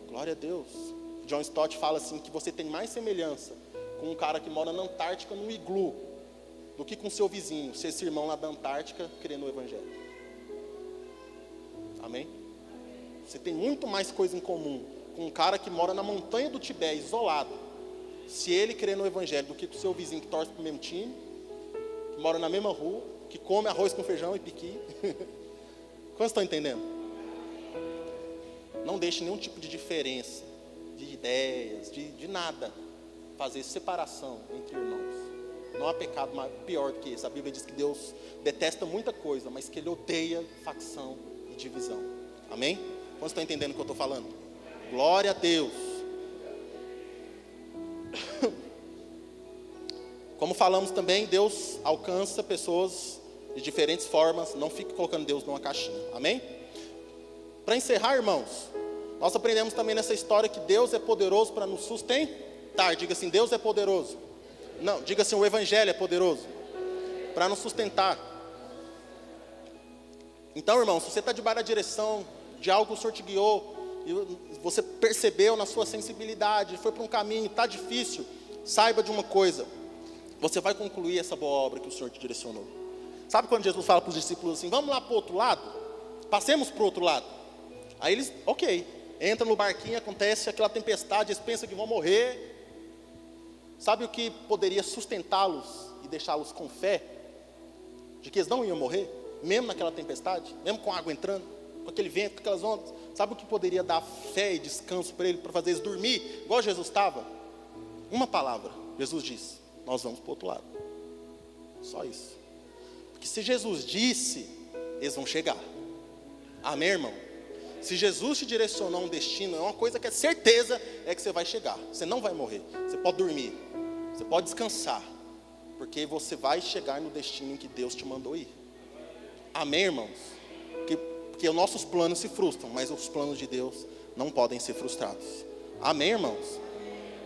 Glória a Deus. John Stott fala assim, que você tem mais semelhança com um cara que mora na Antártica, num iglu, do que com seu vizinho, se esse irmão lá da Antártica crê no Evangelho. Amém? Você tem muito mais coisa em comum com um cara que mora na montanha do Tibete, isolado, se ele crê no Evangelho, do que com seu vizinho que torce para o mesmo time, que mora na mesma rua, que come arroz com feijão e piqui. Quantos estão entendendo? Não deixe nenhum tipo de diferença, de ideias, de nada, fazer separação entre irmãos. Não há pecado pior do que esse. A Bíblia diz que Deus detesta muita coisa, mas que Ele odeia facção e divisão. Amém? Quantos estão entendendo o que eu estou falando? Glória a Deus. Como falamos também, Deus alcança pessoas de diferentes formas. Não fique colocando Deus numa caixinha. Amém? Para encerrar, irmãos, nós aprendemos também nessa história que Deus é poderoso para nos sustentar. Diga assim: Deus é poderoso. Não, diga assim: o Evangelho é poderoso para nos sustentar. Então, irmão, se você está debaixo da direção de algo que o Senhor te guiou, e você percebeu na sua sensibilidade, foi para um caminho, está difícil, saiba de uma coisa: você vai concluir essa boa obra que o Senhor te direcionou. Sabe quando Jesus fala para os discípulos assim: vamos lá para o outro lado? Passemos para o outro lado. Aí eles, ok, entram no barquinho, acontece aquela tempestade, eles pensam que vão morrer. Sabe o que poderia sustentá-los e deixá-los com fé de que eles não iam morrer, mesmo naquela tempestade, mesmo com a água entrando, com aquele vento, com aquelas ondas? Sabe o que poderia dar fé e descanso para ele, para fazer eles dormir, igual Jesus estava? Uma palavra. Jesus disse: nós vamos para o outro lado. Só isso. Porque se Jesus disse, eles vão chegar. Amém, irmão? Se Jesus te direcionou a um destino, é uma coisa que é certeza, é que você vai chegar. Você não vai morrer. Você pode dormir. Você pode descansar. Porque você vai chegar no destino em que Deus te mandou ir. Amém, irmãos? Porque os nossos planos se frustram, mas os planos de Deus não podem ser frustrados. Amém, irmãos?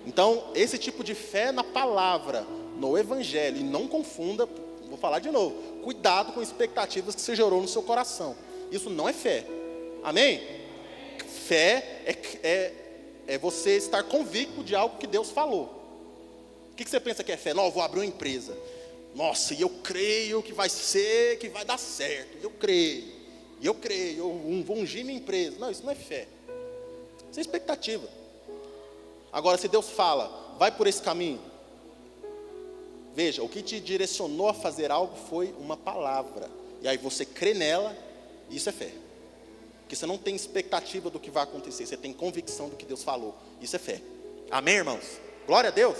Então, esse tipo de fé na palavra, no evangelho, e não confunda, vou falar de novo, cuidado com expectativas que você gerou no seu coração. Isso não é fé. Amém? Fé é você estar convicto de algo que Deus falou. O que você pensa que é fé? Não, eu vou abrir uma empresa. Nossa, e eu creio que vai ser, que vai dar certo. Eu creio, eu vou ungir minha empresa. Não, isso não é fé. Isso é expectativa. Agora, se Deus fala, vai por esse caminho. Veja, o que te direcionou a fazer algo foi uma palavra. E aí você crê nela, isso é fé. Porque você não tem expectativa do que vai acontecer, você tem convicção do que Deus falou. Isso é fé. Amém, irmãos? Glória a Deus.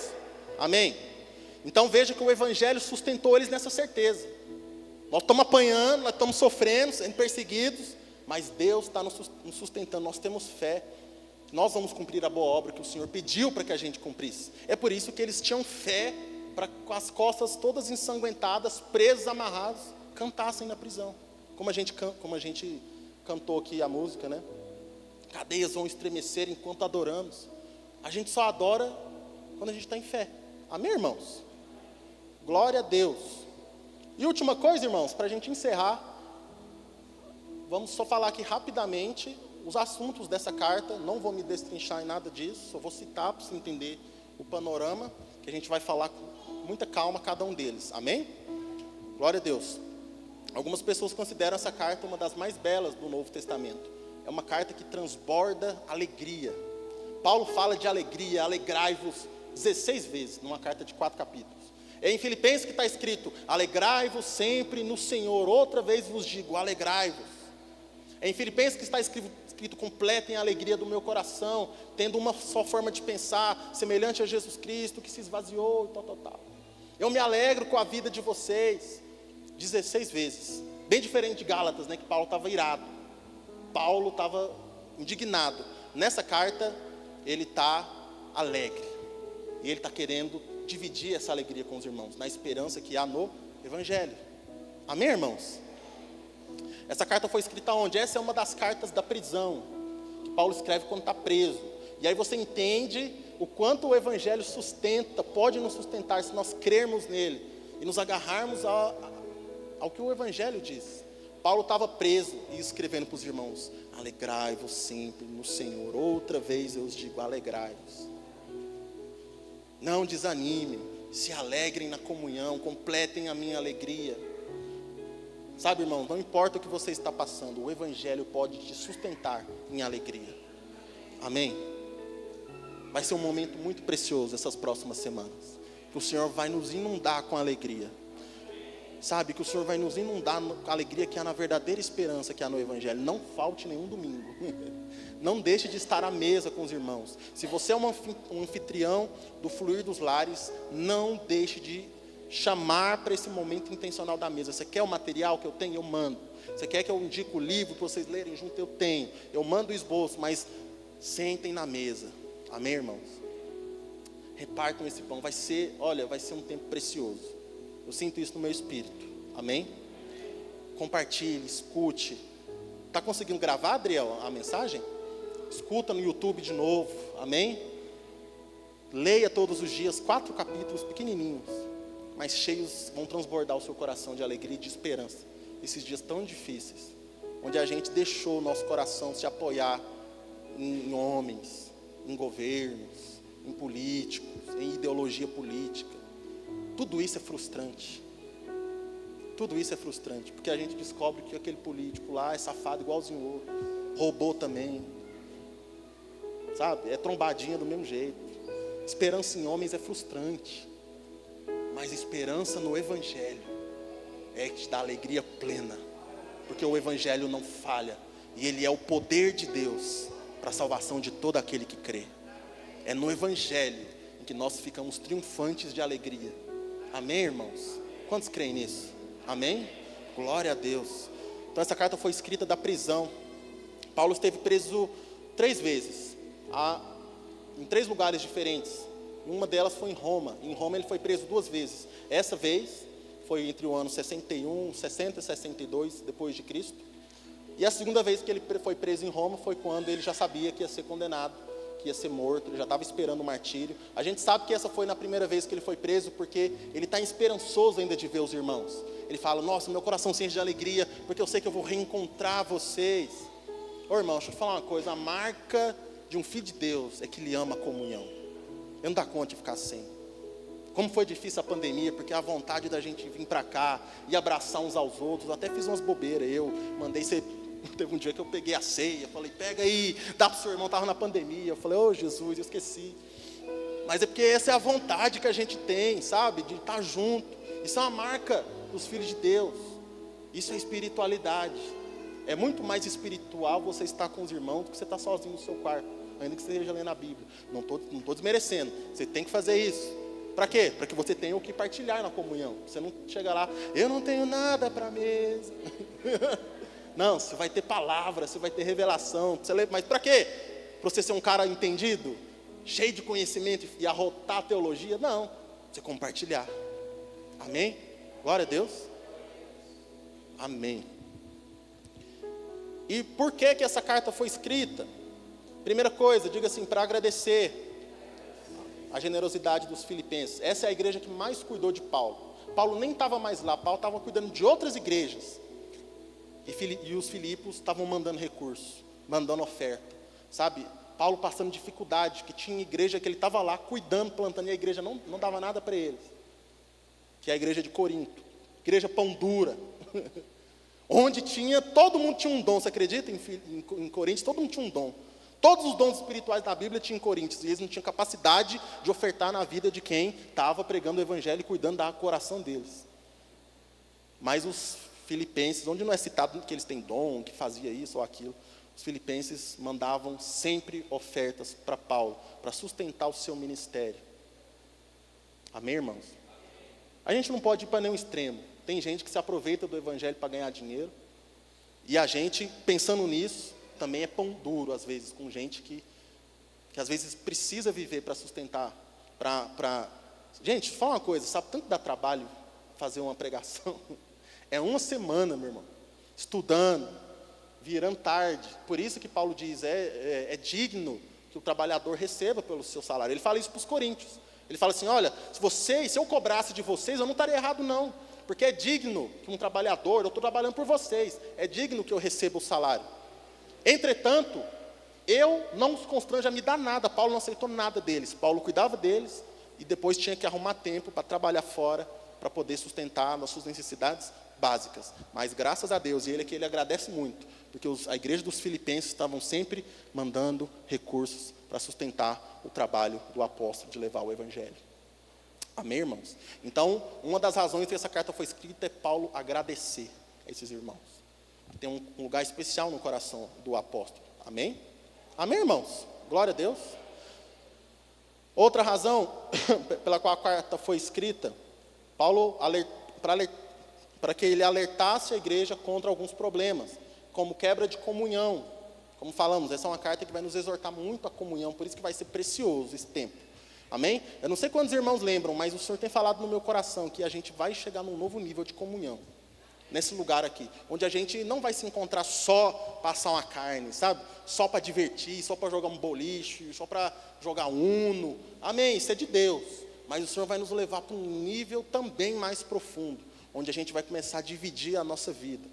Amém. Então veja que o evangelho sustentou eles nessa certeza. Nós estamos apanhando, nós estamos sofrendo, sendo perseguidos, mas Deus está nos sustentando. Nós temos fé. Nós vamos cumprir a boa obra que o Senhor pediu para que a gente cumprisse. É por isso que eles tinham fé para, com as costas todas ensanguentadas, presos, amarrados, cantassem na prisão. Como a gente cantou aqui a música, né? Cadeias vão estremecer enquanto adoramos. A gente só adora quando a gente está em fé. Amém, irmãos? Glória a Deus. E última coisa, irmãos, para a gente encerrar, vamos só falar aqui rapidamente os assuntos dessa carta. Não vou me destrinchar em nada disso, só vou citar para você entender o panorama, que a gente vai falar com muita calma cada um deles. Amém? Glória a Deus. Algumas pessoas consideram essa carta uma das mais belas do Novo Testamento. É uma carta que transborda alegria. Paulo fala de alegria, alegrai-vos 16 vezes, numa carta de 4 capítulos. É em Filipenses que está escrito, alegrai-vos sempre no Senhor. Outra vez vos digo, alegrai-vos. É em Filipenses que está escrito, completem a alegria do meu coração, tendo uma só forma de pensar, semelhante a Jesus Cristo, que se esvaziou e tal. Eu me alegro com a vida de vocês, 16 vezes. Bem diferente de Gálatas, né, que Paulo estava irado. Paulo estava indignado. Nessa carta, ele está alegre. E ele está querendo dividir essa alegria com os irmãos, na esperança que há no Evangelho. Amém, irmãos? Essa carta foi escrita onde? Essa é uma das cartas da prisão, que Paulo escreve quando está preso. E aí você entende o quanto o Evangelho sustenta, pode nos sustentar, se nós crermos nele, e nos agarrarmos ao que o Evangelho diz. Paulo estava preso e escrevendo para os irmãos, alegrai-vos sempre no Senhor. Outra vez eu os digo, alegrai-vos. Não desanimem, se alegrem na comunhão, completem a minha alegria. Sabe, irmão, não importa o que você está passando, o Evangelho pode te sustentar em alegria. Amém? Vai ser um momento muito precioso essas próximas semanas, que o Senhor vai nos inundar com alegria. Sabe, que o Senhor vai nos inundar com a alegria que há na verdadeira esperança que há no Evangelho. Não falte nenhum domingo. Não deixe de estar à mesa com os irmãos. Se você é um anfitrião do Fluir dos Lares, não deixe de chamar para esse momento intencional da mesa. Você quer o material que eu tenho? Eu mando. Você quer que eu indique o livro para vocês lerem junto? Eu tenho. Eu mando o esboço, mas sentem na mesa. Amém, irmãos? Repartam esse pão. Vai ser um tempo precioso. Eu sinto isso no meu espírito. Amém? Compartilhe, escute. Está conseguindo gravar, Adriel, a mensagem? Escuta no YouTube de novo. Amém? Leia todos os dias 4 capítulos pequenininhos, mas cheios, vão transbordar o seu coração de alegria e de esperança. Esses dias tão difíceis, onde a gente deixou o nosso coração se apoiar em homens, em governos, em políticos, em ideologia política. Tudo isso é frustrante. Tudo isso é frustrante, porque a gente descobre que aquele político lá é safado igualzinho o outro, roubou também, sabe? É trombadinha do mesmo jeito. Esperança em homens é frustrante, mas esperança no Evangelho é que te dá alegria plena, porque o Evangelho não falha. E ele é o poder de Deus para a salvação de todo aquele que crê. É no Evangelho em que nós ficamos triunfantes de alegria. Amém, irmãos? Quantos creem nisso? Amém? Glória a Deus. Então essa carta foi escrita da prisão. Paulo esteve preso 3 vezes, em 3 lugares diferentes. Uma delas foi em Roma. Em Roma ele foi preso 2 vezes. Essa vez foi entre o ano 60 e 62 depois de Cristo. E a segunda vez que ele foi preso em Roma foi quando ele já sabia que ia ser condenado, que ia ser morto, ele já estava esperando o martírio. A gente sabe que essa foi na primeira vez que ele foi preso, porque ele está esperançoso ainda de ver os irmãos. Ele fala, nossa, meu coração se enche de alegria, porque eu sei que eu vou reencontrar vocês. Ô irmão, deixa eu te falar uma coisa, a marca de um filho de Deus é que ele ama a comunhão. Eu não dá conta de ficar sem. Como foi difícil a pandemia, porque a vontade da gente vir para cá e abraçar uns aos outros, eu até fiz umas bobeiras, teve um dia que eu peguei a ceia, falei, pega aí, dá para o seu irmão, estava na pandemia, eu falei, ô Jesus, eu esqueci. Mas é porque essa é a vontade que a gente tem, sabe, de estar junto. Isso é uma marca dos filhos de Deus, isso é espiritualidade. É muito mais espiritual você estar com os irmãos do que você estar sozinho no seu quarto, ainda que você esteja lendo a Bíblia. Não estou desmerecendo, você tem que fazer isso. Para quê? Para que você tenha o que partilhar na comunhão. Você não chega lá, eu não tenho nada para a mesa. Não, você vai ter palavra, você vai ter revelação. Mas para quê? Para você ser um cara entendido, cheio de conhecimento e arrotar a teologia? Não, você compartilhar. Amém? Glória a Deus. Amém. E por que essa carta foi escrita? Primeira coisa, diga assim, para agradecer a generosidade dos filipenses. Essa é a igreja que mais cuidou de Paulo. Paulo nem estava mais lá, Paulo estava cuidando de outras igrejas. E os filipos estavam mandando recursos, mandando oferta. Sabe, Paulo passando dificuldade, que tinha igreja que ele estava lá cuidando, plantando, e a igreja não dava nada para eles. Que é a igreja de Corinto, igreja pão dura. Onde todo mundo tinha um dom, você acredita? Em Coríntios, todo mundo tinha um dom. Todos os dons espirituais da Bíblia tinham em Coríntios, e eles não tinham capacidade de ofertar na vida de quem estava pregando o evangelho e cuidando do coração deles. Mas os filipenses, onde não é citado que eles têm dom, que fazia isso ou aquilo, os filipenses mandavam sempre ofertas para Paulo, para sustentar o seu ministério. Amém, irmãos? A gente não pode ir para nenhum extremo. Tem gente que se aproveita do evangelho para ganhar dinheiro, e a gente, pensando nisso, também é pão duro, às vezes, com gente que às vezes precisa viver para sustentar. Gente, deixa eu falar uma coisa, sabe tanto dá trabalho fazer uma pregação? É uma semana, meu irmão, estudando, virando tarde. Por isso que Paulo diz, é digno que o trabalhador receba pelo seu salário. Ele fala isso para os coríntios. Ele fala assim, olha, se eu cobrasse de vocês, eu não estaria errado não. Porque é digno que um trabalhador, eu estou trabalhando por vocês, é digno que eu receba o salário. Entretanto, eu não os constranjo a me dar nada. Paulo não aceitou nada deles. Paulo cuidava deles e depois tinha que arrumar tempo para trabalhar fora, para poder sustentar as suas necessidades básicas. Mas graças a Deus, e ele é que ele agradece muito, porque a igreja dos filipenses estavam sempre mandando recursos para sustentar o trabalho do apóstolo de levar o evangelho. Amém, irmãos? Então, uma das razões que essa carta foi escrita é Paulo agradecer a esses irmãos. Tem um lugar especial no coração do apóstolo. Amém? Amém, irmãos? Glória a Deus. Outra razão pela qual a carta foi escrita, Paulo, para que ele alertasse a igreja contra alguns problemas, como quebra de comunhão. Como falamos, essa é uma carta que vai nos exortar muito à comunhão, por isso que vai ser precioso esse tempo. Amém? Eu não sei quantos irmãos lembram, mas o Senhor tem falado no meu coração que a gente vai chegar num novo nível de comunhão. Nesse lugar aqui, onde a gente não vai se encontrar só passar uma carne, sabe? Só para divertir, só para jogar um boliche, só para jogar uno. Amém? Isso é de Deus. Mas o Senhor vai nos levar para um nível também mais profundo, onde a gente vai começar a dividir a nossa vida,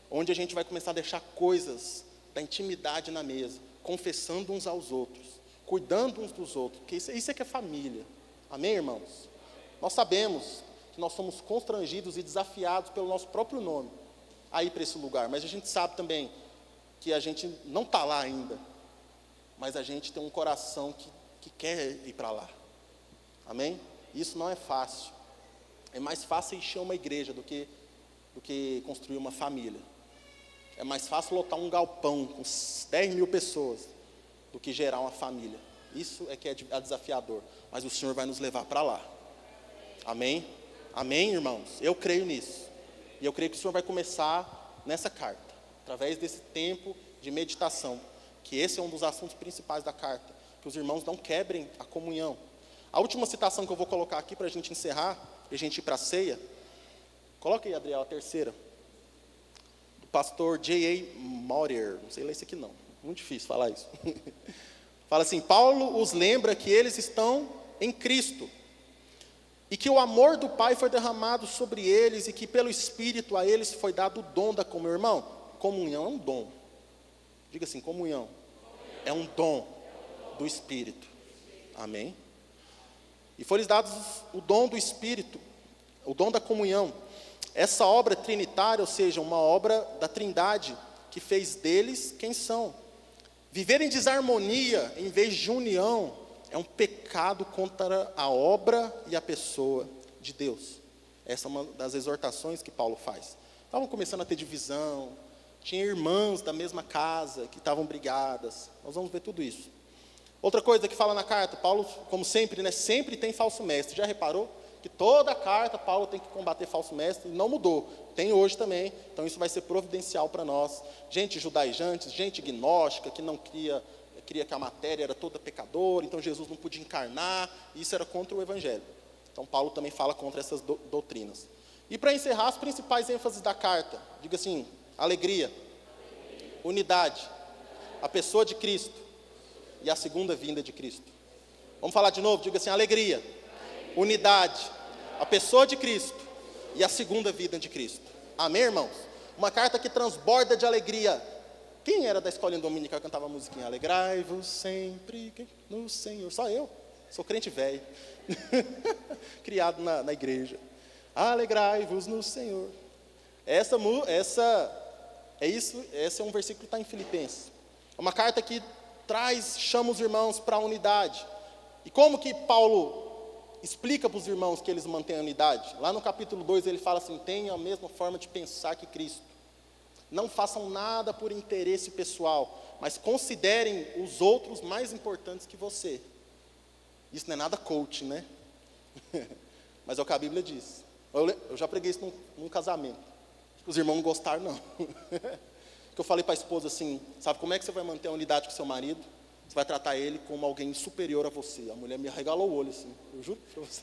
onde a gente vai começar a deixar coisas da intimidade na mesa, confessando uns aos outros, cuidando uns dos outros, porque isso é que é família. Amém, irmãos? Nós sabemos que nós somos constrangidos e desafiados pelo nosso próprio nome a ir para esse lugar, mas a gente sabe também que a gente não está lá ainda, mas a gente tem um coração que quer ir para lá. Amém? Isso não é fácil. É mais fácil encher uma igreja do que construir uma família. É mais fácil lotar um galpão com 10 mil pessoas do que gerar uma família. Isso é que é desafiador. Mas o Senhor vai nos levar para lá. Amém? Amém, irmãos? Eu creio nisso. E eu creio que o Senhor vai começar nessa carta, através desse tempo de meditação, que esse é um dos assuntos principais da carta, que os irmãos não quebrem a comunhão. A última citação que eu vou colocar aqui para a gente encerrar, e a gente ir para a ceia, coloca aí, Adriel, a terceira, do pastor J.A. Moyer, não sei ler isso aqui não, muito difícil falar isso. Fala assim: Paulo os lembra que eles estão em Cristo, e que o amor do Pai foi derramado sobre eles, e que pelo Espírito a eles foi dado o dom da comunhão. Irmão, comunhão é um dom. Diga assim, comunhão é um dom do Espírito. Amém? E foi-lhes dado o dom do Espírito, o dom da comunhão. Essa obra trinitária, ou seja, uma obra da Trindade, que fez deles quem são. Viver em desarmonia em vez de união é um pecado contra a obra e a pessoa de Deus. Essa é uma das exortações que Paulo faz. Estavam começando a ter divisão, tinha irmãs da mesma casa que estavam brigadas. Nós vamos ver tudo isso. Outra coisa que fala na carta, Paulo, como sempre, sempre tem falso mestre. Já reparou que toda carta Paulo tem que combater falso mestre? Não mudou, tem hoje também. Então isso vai ser providencial para nós. Gente judaizante, gente gnóstica, que não cria que a matéria era toda pecadora, então Jesus não podia encarnar, e isso era contra o Evangelho. Então Paulo também fala contra essas doutrinas. E para encerrar, as principais ênfases da carta, diga assim: alegria, unidade, a pessoa de Cristo e a segunda vinda de Cristo. Vamos falar de novo, diga assim: alegria, unidade, a pessoa de Cristo e a segunda vinda de Cristo. Amém, irmãos? Uma carta que transborda de alegria. Quem era da escolinha dominical que cantava a musiquinha? Alegrai-vos sempre no Senhor. Só eu, sou crente velho, criado na igreja. Alegrai-vos no Senhor. Esse é um versículo que está em Filipenses. É uma carta que chama os irmãos para a unidade. E como que Paulo explica para os irmãos que eles mantêm a unidade? Lá no capítulo 2 ele fala assim: tenham a mesma forma de pensar que Cristo. Não façam nada por interesse pessoal, mas considerem os outros mais importantes que você. Isso não é nada coach, né? Mas é o que a Bíblia diz. Eu já preguei isso num casamento. Os irmãos não gostaram, não. Que eu falei para a esposa assim: sabe como é que você vai manter a unidade com seu marido? Você vai tratar ele como alguém superior a você. A mulher me arregalou o olho assim. Eu juro para você.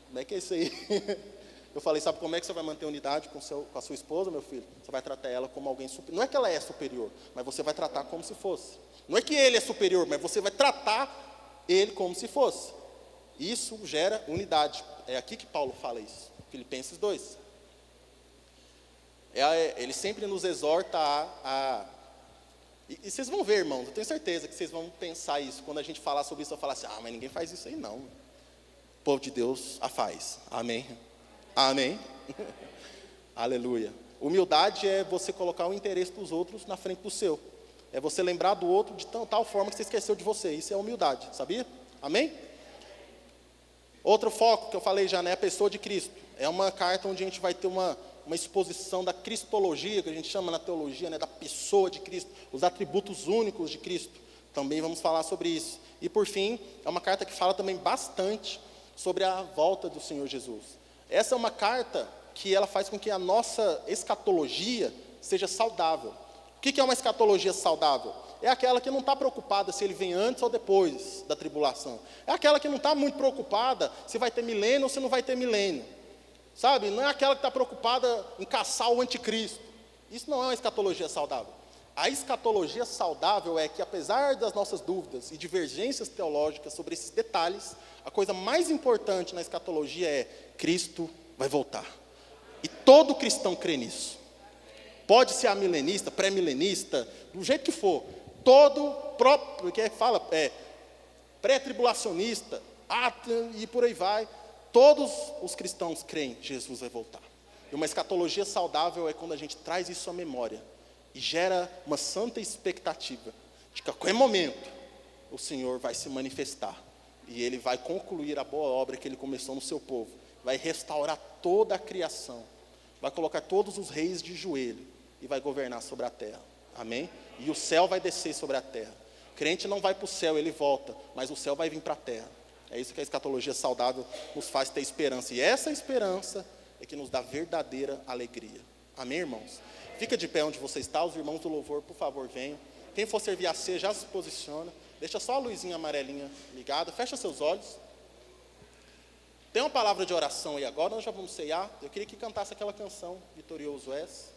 Como é que é isso aí? Eu falei: sabe como é que você vai manter a unidade com a sua esposa, meu filho? Você vai tratar ela como alguém superior. Não é que ela é superior, mas você vai tratar como se fosse. Não é que ele é superior, mas você vai tratar ele como se fosse. Isso gera unidade. É aqui que Paulo fala isso. Filipenses 2. Ele sempre nos exorta E vocês vão ver, irmãos, eu tenho certeza que vocês vão pensar isso. Quando a gente falar sobre isso, eu falar assim: mas ninguém faz isso aí não. O povo de Deus a faz. Amém? Amém? Aleluia. Humildade é você colocar o interesse dos outros na frente do seu. É você lembrar do outro de tal forma que você esqueceu de você. Isso é humildade, sabia? Amém? Outro foco que eu falei já, né? A pessoa de Cristo. É uma carta onde a gente vai ter uma exposição da cristologia, que a gente chama na teologia, né? Da pessoa de Cristo. Os atributos únicos de Cristo. Também vamos falar sobre isso. E por fim, é uma carta que fala também bastante sobre a volta do Senhor Jesus. Essa é uma carta que ela faz com que a nossa escatologia seja saudável. O que é uma escatologia saudável? É aquela que não está preocupada se ele vem antes ou depois da tribulação. É aquela que não está muito preocupada se vai ter milênio ou se não vai ter milênio. Sabe? Não é aquela que está preocupada em caçar o anticristo. Isso não é uma escatologia saudável. A escatologia saudável é que, apesar das nossas dúvidas e divergências teológicas sobre esses detalhes, a coisa mais importante na escatologia é: Cristo vai voltar. E todo cristão crê nisso. Pode ser amilenista, pré-milenista, do jeito que for. Todo próprio, que fala, pré-tribulacionista, e por aí vai. Todos os cristãos creem que Jesus vai voltar. E uma escatologia saudável é quando a gente traz isso à memória e gera uma santa expectativa de que a qualquer momento o Senhor vai se manifestar e Ele vai concluir a boa obra que Ele começou no seu povo, vai restaurar toda a criação, vai colocar todos os reis de joelho e vai governar sobre a terra. Amém? E o céu vai descer sobre a terra. O crente não vai para o céu, ele volta, mas o céu vai vir para a terra. É isso que a escatologia saudável nos faz ter esperança. E essa esperança é que nos dá verdadeira alegria. Amém, irmãos? Fica de pé onde você está, os irmãos do louvor, por favor, venham. Quem for servir a ceia, já se posiciona. Deixa só a luzinha amarelinha ligada, fecha seus olhos. Tem uma palavra de oração aí agora, nós já vamos ceiar. Eu queria que cantasse aquela canção, Vitorioso És.